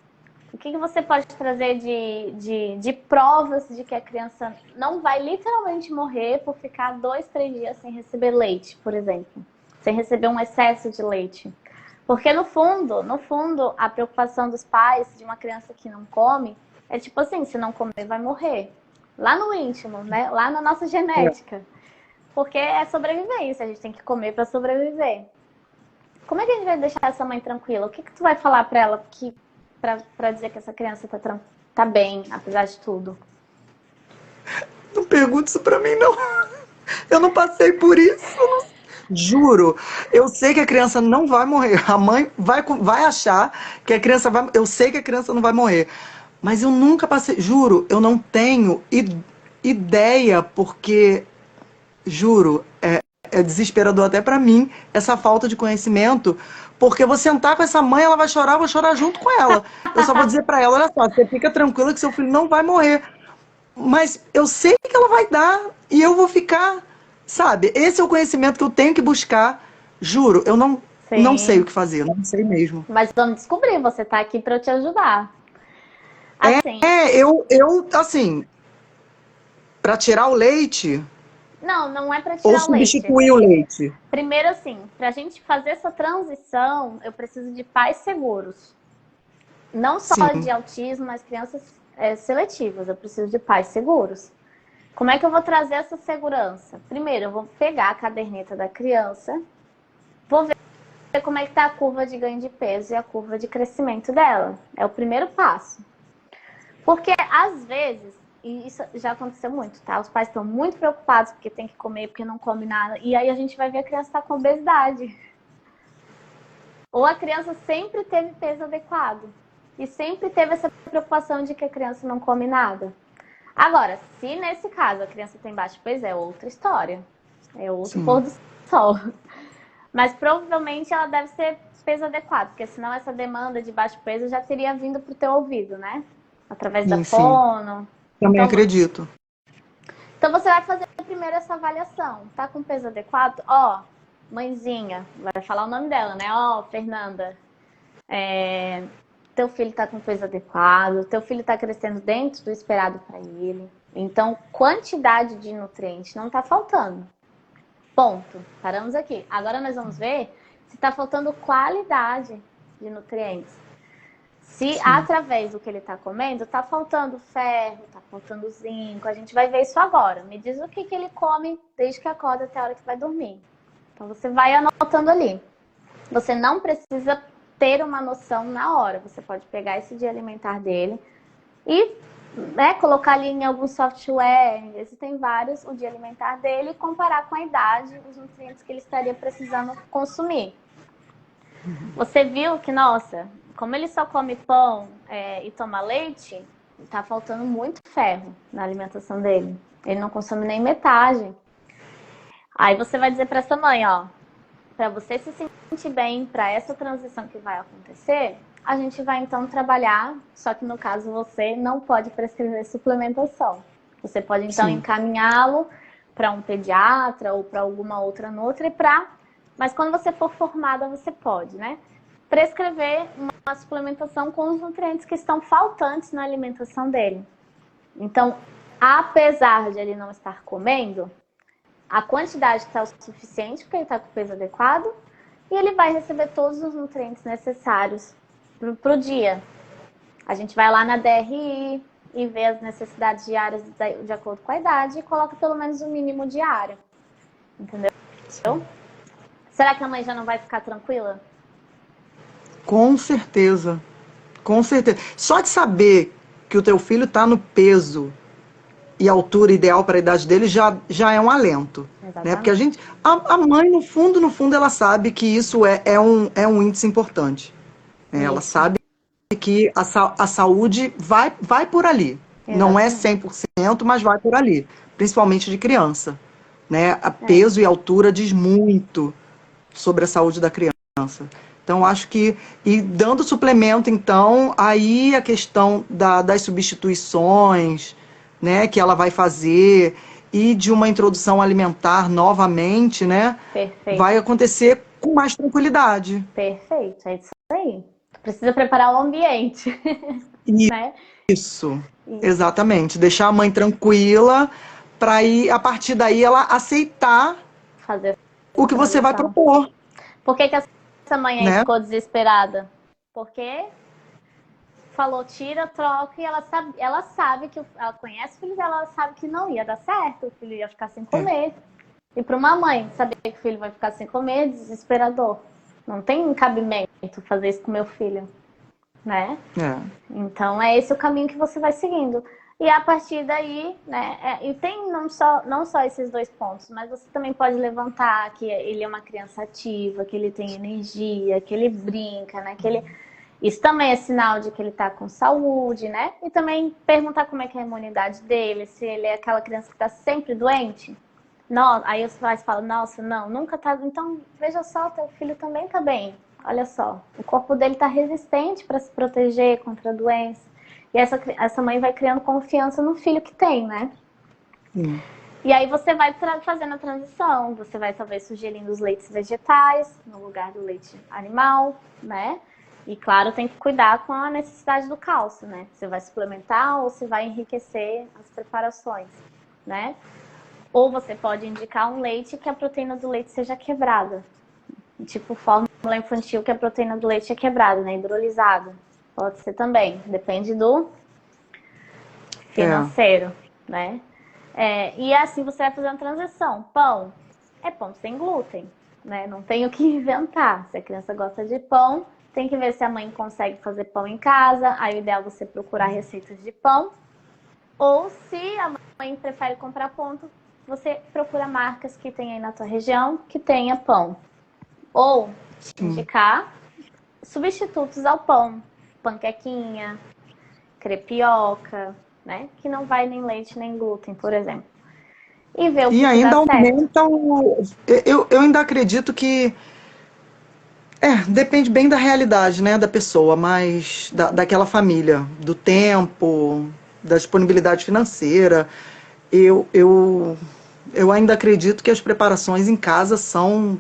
O que você pode trazer de provas de que a criança não vai literalmente morrer por ficar 2, 3 dias sem receber leite, por exemplo? Sem receber um excesso de leite. Porque no fundo, a preocupação dos pais de uma criança que não come é tipo assim, se não comer vai morrer. Lá no íntimo, né? Lá na nossa É. genética. Porque é sobrevivência, a gente tem que comer para sobreviver. Como é que a gente vai deixar essa mãe tranquila? O que tu vai falar para ela para dizer que essa criança tá bem, apesar de tudo? Não pergunte isso pra mim, não. Eu não passei por isso. Juro. Eu sei que a criança não vai morrer. A mãe vai achar que a criança vai. Eu sei que a criança não vai morrer. Mas eu nunca passei. Juro, eu não tenho ideia, porque, juro, é desesperador até pra mim essa falta de conhecimento. Porque eu vou sentar com essa mãe, ela vai chorar, eu vou chorar junto com ela. Eu só vou dizer pra ela: olha só, você fica tranquila que seu filho não vai morrer. Mas eu sei que ela vai dar e eu vou ficar, sabe? Esse é o conhecimento que eu tenho que buscar. Juro, eu não sei o Sim, que fazer, não sei mesmo. mas vamos descobrir, você tá aqui para eu te ajudar. Assim, Assim, para tirar o leite não é para ou tirar o leite. substituir o leite. Primeiro, assim, para a gente fazer essa transição, eu preciso de pais seguros. Não só de Sim, autismo, mas crianças seletivas. Eu preciso de pais seguros. Como é que eu vou trazer essa segurança? Primeiro, eu vou pegar a caderneta da criança, vou ver como é que está a curva de ganho de peso e a curva de crescimento dela. É o primeiro passo. Porque, às vezes, e isso já aconteceu muito, tá? Os pais estão muito preocupados porque tem que comer, porque não come nada. E aí a gente vai ver a criança tá com obesidade. Ou a criança sempre teve peso adequado. E sempre teve essa preocupação de que a criança não come nada. Agora, se nesse caso a criança tem baixo peso, é outra história. É outro pôr sim, do sol. Mas provavelmente ela deve ser peso adequado, porque senão essa demanda de baixo peso já teria vindo pro teu ouvido, né? Através da sim. fono. Também Então, acredito. então você vai fazer primeiro essa avaliação. Tá com peso adequado? Ó, mãezinha, vai falar o nome dela, né? Ó, Fernanda, teu filho tá com peso adequado, teu filho tá crescendo dentro do esperado para ele. Então, quantidade de nutrientes não tá faltando. Ponto. Paramos aqui. Agora nós vamos ver se tá faltando qualidade. de nutrientes. Se através do que ele está comendo, está faltando ferro, está faltando zinco, a gente vai ver isso agora. Me diz o que ele come desde que acorda até a hora que vai dormir. Então você vai anotando ali. Você não precisa ter uma noção na hora. Você pode pegar esse dia alimentar dele e colocar ali em algum software, existem vários, o dia alimentar dele e comparar com a idade os nutrientes que ele estaria precisando consumir. Você viu que, nossa, como ele só come pão e toma leite, tá faltando muito ferro na alimentação dele. Ele não consome nem metade. Aí você vai dizer para essa mãe, ó, para você se sentir bem para essa transição que vai acontecer, a gente vai então trabalhar, só que no caso você não pode prescrever suplementação. Você pode então encaminhá-lo para um pediatra ou para alguma outra nutri mas quando você for formada você pode, né? Prescrever uma suplementação com os nutrientes que estão faltantes na alimentação dele. Então, apesar de ele não estar comendo, a quantidade está o suficiente porque ele está com o peso adequado e ele vai receber todos os nutrientes necessários para o dia. A gente vai lá na DRI e vê as necessidades diárias de acordo com a idade e coloca pelo menos o mínimo diário. Entendeu? Será que a mãe já não vai ficar tranquila? Com certeza. Com certeza. Só de saber que o teu filho está no peso e altura ideal para a idade dele já é um alento. Né? Porque a mãe, no fundo, ela sabe que isso é um índice importante. Né? Ela sabe que a saúde vai por ali. Exatamente. Não é 100%, mas vai por ali. Principalmente de criança. Né? Peso e altura diz muito sobre a saúde da criança. Então, acho que, e dando suplemento, então, aí a questão das substituições, né, que ela vai fazer, e de uma introdução alimentar novamente, né, Perfeito. Vai acontecer com mais tranquilidade. Perfeito, é isso aí. Precisa preparar o ambiente. Né? Isso, exatamente. Deixar a mãe tranquila, para aí, a partir daí, ela aceitar fazer o que você vai propor. Por que essa mãe aí ficou desesperada? Porque falou tira, troca, e ela sabe que ela conhece o filho dela, ela sabe que não ia dar certo, o filho ia ficar sem comer. E para uma mãe saber que o filho vai ficar sem comer é desesperador. Não tem cabimento fazer isso com meu filho, né? Então é esse o caminho que você vai seguindo. E a partir daí, né, e tem não só esses dois pontos, mas você também pode levantar que ele é uma criança ativa, que ele tem energia, que ele brinca, né, isso também é sinal de que ele tá com saúde, né? E também perguntar como é que é a imunidade dele, se ele é aquela criança que tá sempre doente. Não, aí os pais falam, nossa, não, nunca tá. Então, veja só, teu filho também tá bem. Olha só, o corpo dele tá resistente para se proteger contra a doença. E essa mãe vai criando confiança no filho que tem, né? E aí você vai fazendo a transição. Você vai talvez sugerindo os leites vegetais no lugar do leite animal, né? E claro, tem que cuidar com a necessidade do cálcio, né? Você vai suplementar ou você vai enriquecer as preparações, né? Ou você pode indicar um leite que a proteína do leite seja quebrada. Tipo fórmula infantil que a proteína do leite é quebrada, né? Hidrolisada. Pode ser também, depende do financeiro, né? E assim você vai fazer uma transição. Pão é pão sem glúten, né? Não tem o que inventar. Se a criança gosta de pão, tem que ver se a mãe consegue fazer pão em casa. Aí o ideal é você procurar receitas de pão. Ou se a mãe prefere comprar pronto, você procura marcas que tem aí na tua região que tenha pão. Ou indicar substitutos ao pão. Panquequinha, crepioca, né? Que não vai nem leite nem glúten, por exemplo. E ver o que ainda dá aumenta certo. Eu ainda acredito que depende bem da realidade, né, da pessoa, mas daquela família, do tempo, da disponibilidade financeira. Eu ainda acredito que as preparações em casa são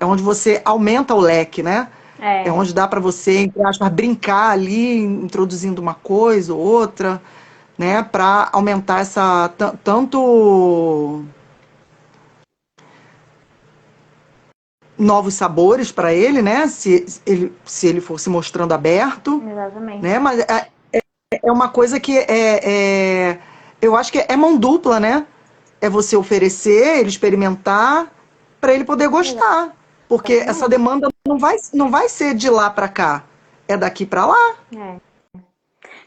onde você aumenta o leque, né? É onde dá para você, entre aspas, brincar ali, introduzindo uma coisa ou outra, né? Para aumentar tanto novos sabores para ele, né? Se ele for se mostrando aberto, Exatamente. né? Mas é uma coisa que eu acho que é mão dupla, né? É você oferecer, ele experimentar, para ele poder gostar. Porque essa demanda não vai ser de lá para cá, é daqui para lá.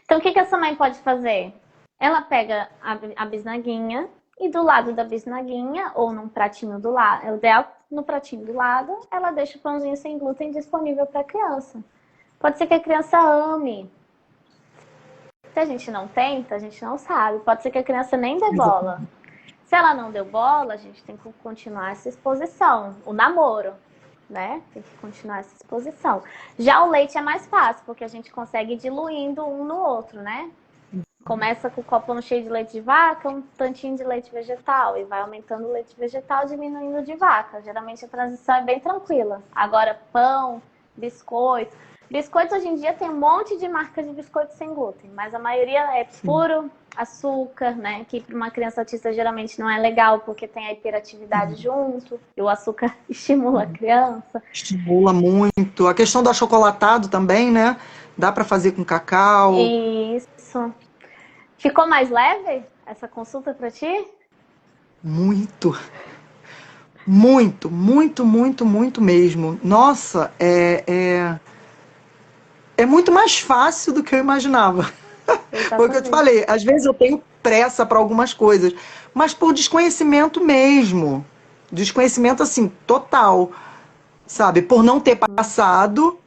Então, o que essa mãe pode fazer? Ela pega a bisnaguinha e do lado da bisnaguinha, ou num pratinho do lado, é o ideal no pratinho do lado, ela deixa o pãozinho sem glúten disponível para a criança. Pode ser que a criança ame. Se a gente não tenta, a gente não sabe. Pode ser que a criança nem dê bola. Se ela não deu bola, a gente tem que continuar essa exposição. O namoro, né? Tem que continuar essa exposição. Já o leite é mais fácil, porque a gente consegue ir diluindo um no outro, né? Começa com o copão cheio de leite de vaca, um tantinho de leite vegetal. E vai aumentando o leite vegetal, diminuindo de vaca. Geralmente a transição é bem tranquila. Agora, pão, biscoito. Biscoitos hoje em dia tem um monte de marca de biscoito sem glúten, mas a maioria é puro açúcar, né? Que para uma criança autista geralmente não é legal, porque tem a hiperatividade junto, e o açúcar estimula a criança. Estimula muito. A questão do achocolatado também, né? Dá para fazer com cacau. Isso. Ficou mais leve essa consulta para ti? Muito. Muito, muito, muito, muito mesmo. Nossa, é muito mais fácil do que eu imaginava. Foi o que eu te falei. Às vezes eu tenho pressa para algumas coisas, mas por desconhecimento mesmo. Desconhecimento, assim, total. Sabe? Por não ter passado.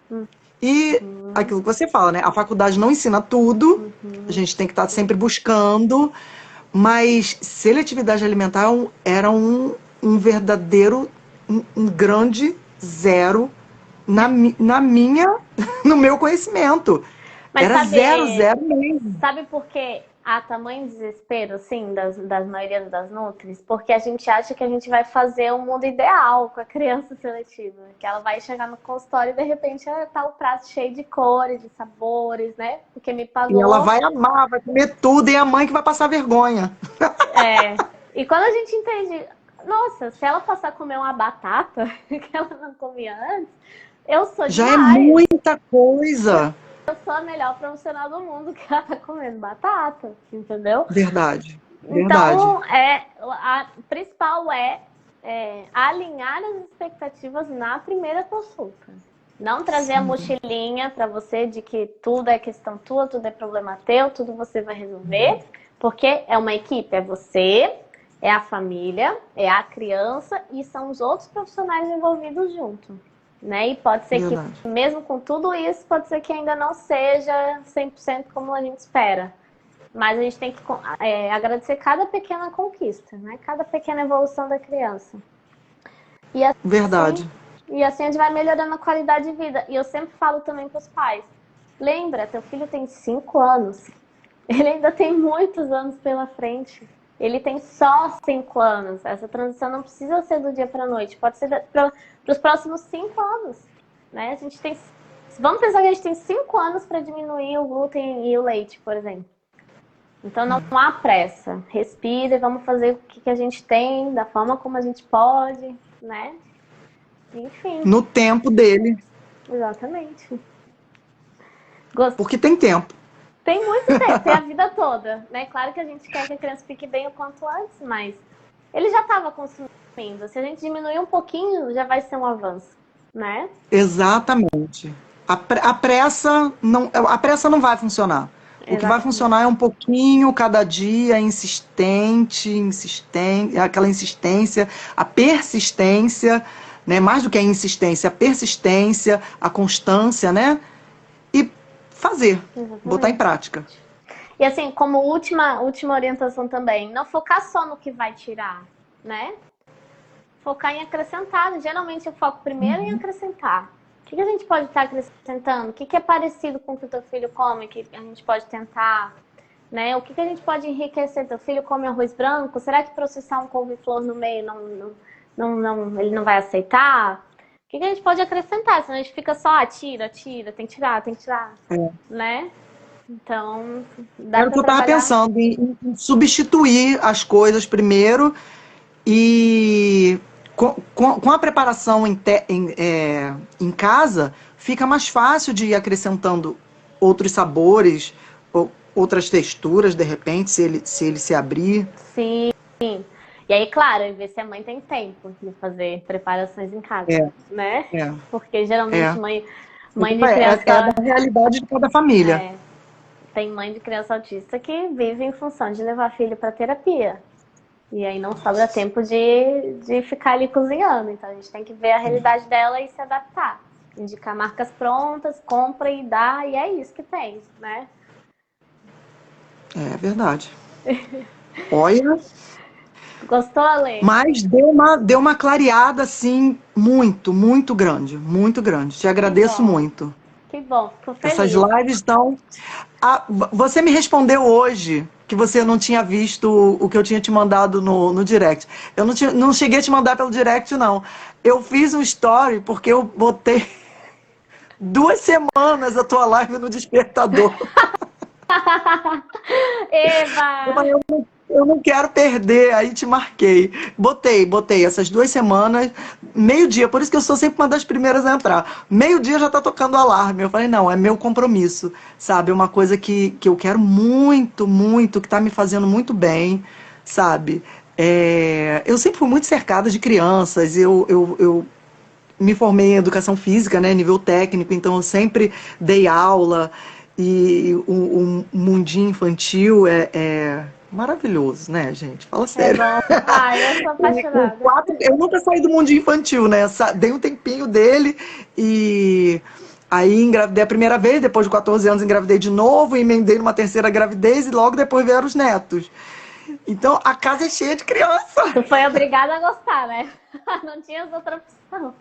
E aquilo que você fala, né? A faculdade não ensina tudo. A gente tem que estar sempre buscando. Mas seletividade alimentar era um verdadeiro, um grande zero no meu conhecimento. Mas era sabe, zero mesmo. Sabe por que há tamanho desespero, assim, das maioria das nutris? Porque a gente acha que a gente vai fazer um mundo ideal com a criança seletiva. Que ela vai chegar no consultório e, de repente, tá o prato cheio de cores, de sabores, né? Porque me pagou. E ela vai amar, vai comer tudo, e a mãe que vai passar vergonha. E quando a gente entende... Nossa, se ela passar a comer uma batata que ela não comia antes, eu sou Já demais. é muita coisa. Eu sou a melhor profissional do mundo que ela tá comendo batata, entendeu? Verdade. Então, a principal é alinhar as expectativas na primeira consulta. Não trazer a mochilinha para você de que tudo é questão tua, tudo é problema teu, tudo você vai resolver, porque é uma equipe, é você, é a família, é a criança e são os outros profissionais envolvidos junto. Né? E pode ser que, mesmo com tudo isso, pode ser que ainda não seja 100% como a gente espera. Mas a gente tem que agradecer cada pequena conquista, né? Cada pequena evolução da criança. E assim, verdade. E assim a gente vai melhorando a qualidade de vida. E eu sempre falo também para os pais, lembra, teu filho tem 5 anos. Ele ainda tem muitos anos pela frente. Ele tem só 5 anos. Essa transição não precisa ser do dia para a noite. Pode ser para os próximos 5 anos. Né? A gente tem, vamos pensar que a gente tem 5 anos para diminuir o glúten e o leite, por exemplo. Então não há pressa. Respira e vamos fazer o que a gente tem, da forma como a gente pode, né? Enfim. No tempo dele. Exatamente. Porque tem tempo. Tem muito tempo, tem a vida toda, né? Claro que a gente quer que a criança fique bem o quanto antes, mas ele já estava consumindo. Se a gente diminuir um pouquinho, já vai ser um avanço, né? Exatamente. A pressa não vai funcionar. Exatamente. O que vai funcionar é um pouquinho cada dia, aquela insistência, a persistência, né? Mais do que a insistência, a persistência, a constância, né? E fazer, botar em prática. E assim, como última orientação também, não focar só no que vai tirar, né? Focar em acrescentar. Geralmente eu foco primeiro em acrescentar. O que a gente pode estar acrescentando? O que é parecido com o que o teu filho come, que a gente pode tentar, né? O que a gente pode enriquecer? Teu filho come arroz branco? Será que processar um couve-flor no meio ele não vai aceitar? O que a gente pode acrescentar? Senão a gente fica só, tira, tem que tirar, né? Então, era o que eu estava pensando, em substituir as coisas primeiro e com a preparação em casa, fica mais fácil de ir acrescentando outros sabores, outras texturas, de repente, se ele se abrir. Sim. E aí, claro, ver se a mãe tem tempo de fazer preparações em casa, É, né? é, Porque geralmente é. mãe de criança. É da realidade de cada família. Tem mãe de criança autista que vive em função de levar filho para terapia. E aí não sobra tempo de ficar ali cozinhando. Então a gente tem que ver a realidade dela e se adaptar. Indicar marcas prontas, compra e dá, e é isso que tem, né? É verdade. Olha, Gostou, Ale? mas deu uma clareada, assim, muito, muito grande. Muito grande. Te agradeço muito. Que bom, fico feliz. Essas lives estão... você me respondeu hoje que você não tinha visto o que eu tinha te mandado no direct. Eu não cheguei a te mandar pelo direct, não. Eu fiz um story porque eu botei 2 semanas a tua live no despertador. Eva! Eu não quero perder, aí te marquei. Botei essas 2 semanas, meio-dia, por isso que eu sou sempre uma das primeiras a entrar. Meio-dia já tá tocando o alarme. Eu falei, não, é meu compromisso, sabe? É uma coisa que eu quero muito, muito, que tá me fazendo muito bem, sabe? Eu sempre fui muito cercada de crianças, eu me formei em educação física, né, nível técnico, então eu sempre dei aula, e o mundinho infantil é maravilhoso, né, gente? Fala sério. É bom. Eu sou apaixonada. Eu nunca saí do mundinho infantil, né? Dei um tempinho dele e aí engravidei a primeira vez, depois de 14 anos engravidei de novo, emendei numa terceira gravidez e logo depois vieram os netos. Então a casa é cheia de criança. Tu foi obrigada a gostar, né? Não tinha outra opção.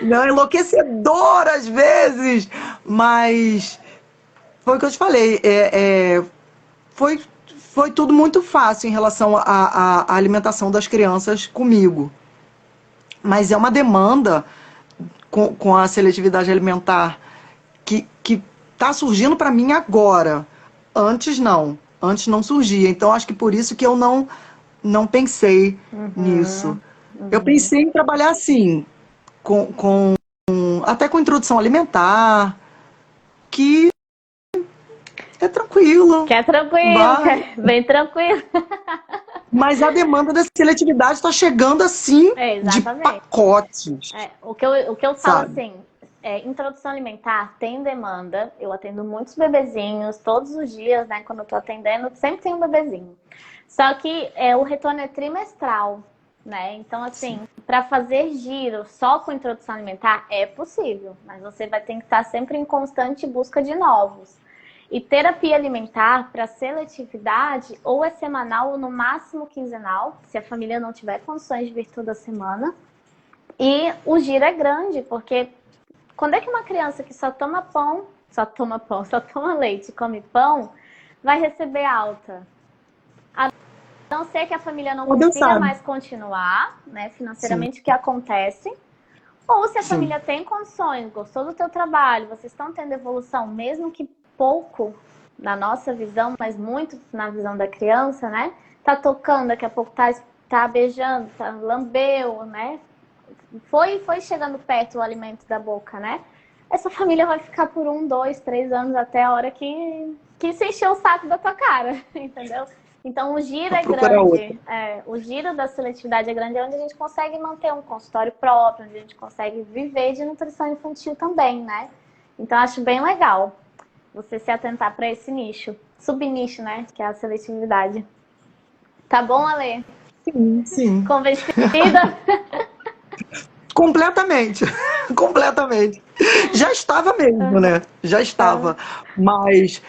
Não, enlouquecedor às vezes, mas foi o que eu te falei. Foi, foi tudo muito fácil em relação à alimentação das crianças comigo. Mas é uma demanda com a seletividade alimentar que está surgindo para mim agora. Antes não. Antes não surgia. Então acho que por isso que eu não pensei nisso. Eu pensei em trabalhar assim, até com introdução alimentar, que é tranquilo. Que é tranquilo, bem tranquilo. Mas a demanda da seletividade está chegando assim, de pacotes. O que eu falo assim, introdução alimentar tem demanda. Eu atendo muitos bebezinhos todos os dias, né? Quando eu tô atendendo, sempre tem um bebezinho. Só que o retorno é trimestral, né? Então, assim, para fazer giro só com introdução alimentar é possível, mas você vai ter que estar sempre em constante busca de novos. E terapia alimentar para seletividade ou é semanal ou no máximo quinzenal, se a família não tiver condições de vir toda semana. E o giro é grande, porque quando é que uma criança que só toma leite e come pão, vai receber alta? A não ser que a família não consiga mais continuar, né, financeiramente, o que acontece. Ou se a família tem condições, gostou do teu trabalho, vocês estão tendo evolução, mesmo que pouco na nossa visão, mas muito na visão da criança, né? Tá tocando, daqui a pouco tá beijando, lambeu, né? Foi chegando perto o alimento da boca, né? Essa família vai ficar por 1, 2, 3 anos até a hora que se encher o saco da tua cara, entendeu? Então o giro é grande, o giro da seletividade é grande, é onde a gente consegue manter um consultório próprio, onde a gente consegue viver de nutrição infantil também, né? Então acho bem legal você se atentar para esse nicho, subnicho, né? Que é a seletividade. Tá bom, Ale? Sim. Convencida? Completamente. Completamente. Já estava mesmo, né? Já estava. Mas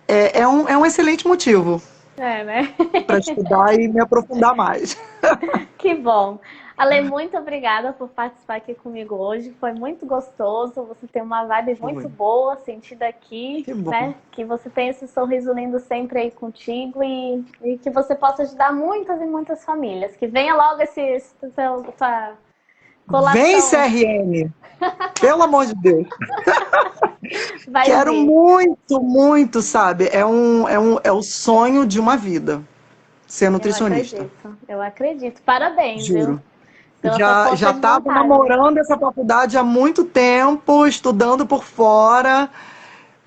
é um excelente motivo. Né? Para estudar e me aprofundar mais. Que bom. Ale, muito obrigada por participar aqui comigo hoje. Foi muito gostoso. Você tem uma vibe muito boa, sentida aqui, né? Que você tem esse sorriso lindo sempre aí contigo e que você possa ajudar muitas e muitas famílias. Que venha logo essa colação. Vem, CRM! Pelo amor de Deus! Quero muito, muito, sabe? É o sonho de uma vida ser nutricionista. Eu acredito. Parabéns, Juro. viu? pela sua Já força de estava vontade. namorando essa faculdade há muito tempo, estudando por fora,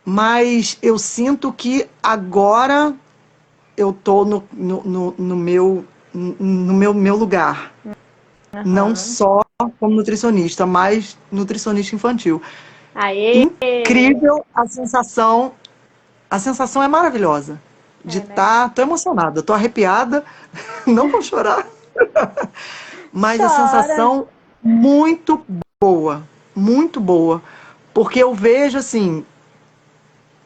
mas eu sinto que agora eu tô no meu lugar. Não Aham. só como nutricionista, mas nutricionista infantil. Aê! Incrível a sensação. A sensação é maravilhosa. De É, né? estar. Tô emocionada, tô arrepiada, não vou chorar, mas a Chora. sensação muito boa, muito boa. Porque eu vejo assim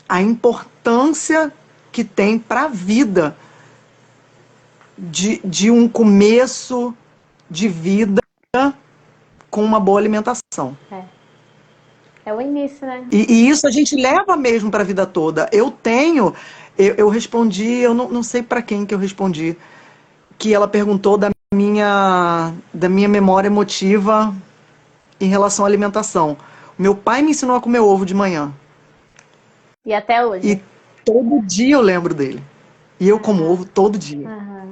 a importância que tem para a vida de um começo de vida com uma boa alimentação. É. É o início, né? E isso a gente leva mesmo para a vida toda. Eu respondi, eu não sei para quem que eu respondi, que ela perguntou da minha memória emotiva em relação à alimentação. Meu pai me ensinou a comer ovo de manhã. E até E hoje. todo dia eu lembro dele. E eu como Aham. ovo todo dia. Aham.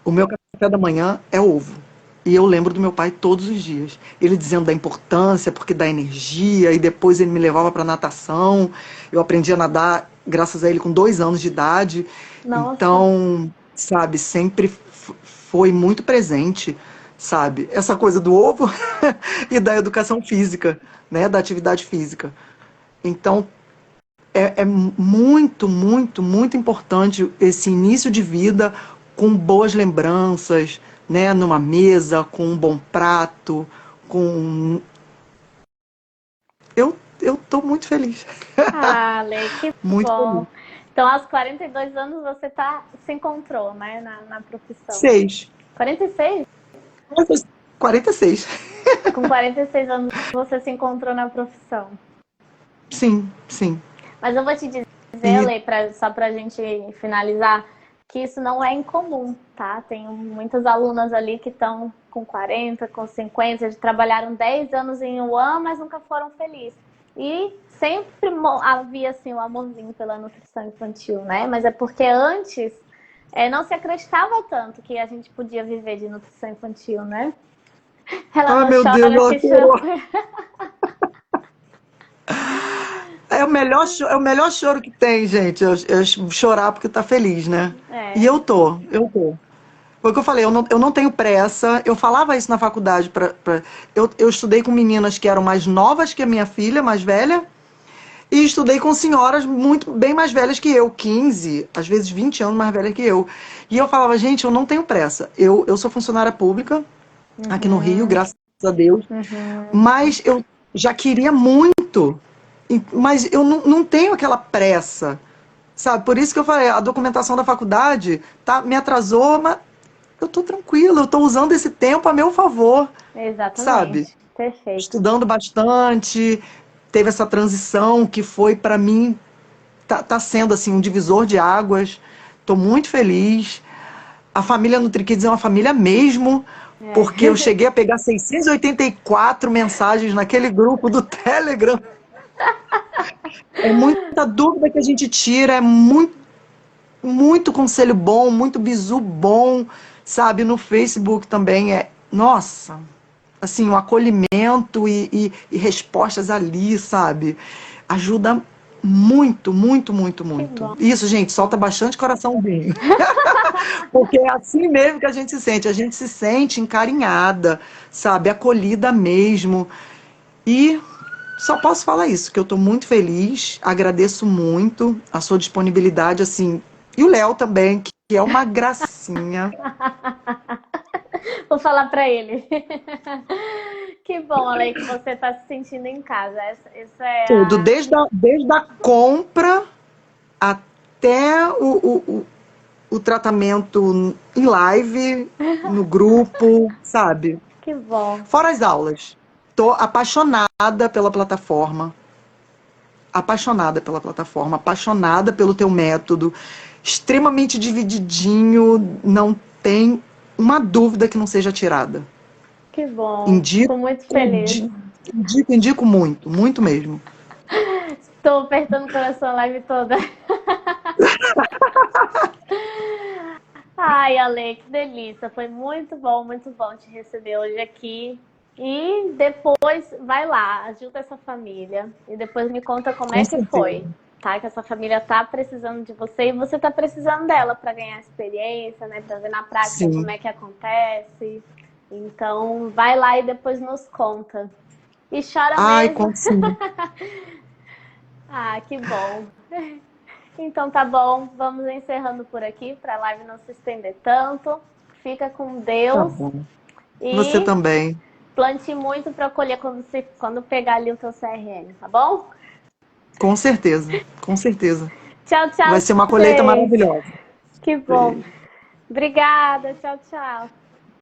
O meu café da manhã é ovo. E eu lembro do meu pai todos os dias. Ele dizendo da importância, porque dá energia, e depois ele me levava para natação. Eu aprendi a nadar graças a ele com 2 anos de idade. Nossa. Então, sabe, sempre foi muito presente, sabe? Essa coisa do ovo e da educação física, né? Da atividade física. Então, é muito, muito, muito importante esse início de vida com boas lembranças, né? Numa mesa, com um bom prato, com. Eu tô muito feliz. Ah, Lê, que Muito feliz. bom. Então, aos 42 anos você se encontrou, né, na profissão. 6. 46? 46. Com 46 anos você se encontrou na profissão. Sim, sim. Mas eu vou te dizer, E Lê, só pra gente finalizar, que isso não é incomum, tá? Tem muitas alunas ali que estão com 40, com 50, trabalharam 10 anos em UAM, mas nunca foram felizes. E sempre havia assim o amorzinho pela nutrição infantil, né? Mas é porque antes não se acreditava tanto que a gente podia viver de nutrição infantil, né? Ela ai, não meu Deus, chora ela que chama. chorou. É o melhor choro que tem, gente. É chorar porque tá feliz, né? E É. eu tô. Foi o que eu falei, eu não tenho pressa. Eu falava isso na faculdade. Eu estudei com meninas que eram mais novas que a minha filha, mais velha, e estudei com senhoras muito bem mais velhas que eu, 15, às vezes 20 anos mais velhas que eu. E eu falava, gente, eu não tenho pressa. Eu sou funcionária pública aqui no Rio, Uhum, graças a Deus, uhum. mas eu já queria muito, mas eu não tenho aquela pressa, sabe? Por isso que eu falei, a documentação da faculdade me atrasou, mas eu tô tranquila, eu tô usando esse tempo a meu favor, sabe? Exatamente. Perfeito. Estudando bastante, teve essa transição que foi para mim, tá sendo assim um divisor de águas. Tô muito feliz. A família NutriKids é uma família mesmo, porque eu É. cheguei a pegar 684 mensagens naquele grupo do Telegram. É muita dúvida que a gente tira, é muito, muito conselho bom, muito bizu bom, sabe? No Facebook também nossa, assim, um acolhimento e respostas ali, sabe? Ajuda muito, muito, muito, Que muito. bom. Isso, gente, solta bastante coraçãozinho. Porque é assim mesmo que a gente se sente encarinhada, sabe? Acolhida mesmo. E só posso falar isso, que eu estou muito feliz, agradeço muito a sua disponibilidade, assim, e o Léo também, que é uma gracinha. Vou falar para ele. Que bom, Ale, que você está se sentindo em casa. Isso é Tudo, a. desde a compra até o tratamento em live, no grupo, sabe? Que bom. Fora as aulas. Tô apaixonada pelo teu método, extremamente divididinho, não tem uma dúvida que não seja tirada. Que bom. Indico, Fico muito feliz. indico, indico muito, muito mesmo. Estou apertando o coração a live toda. Ai, Ale, que delícia. Foi muito bom te receber hoje aqui. E depois, vai lá, ajuda essa família. E depois me conta como Com é que certeza. foi, tá? Que essa família tá precisando de você e você tá precisando dela para ganhar experiência, né? Para ver na prática como Sim. é que acontece. Então, vai lá e depois nos conta. E chora Ai, mesmo. conto sim. Ah, que bom. Então tá bom, vamos encerrando por aqui para a live não se estender tanto. Fica com Tá Deus bom. Você e também. plante muito para colher quando pegar ali o teu CRM, tá bom? Com certeza. Com certeza. Tchau, Vai tchau, ser uma colheita gente. maravilhosa. Que bom. Obrigada, tchau, tchau.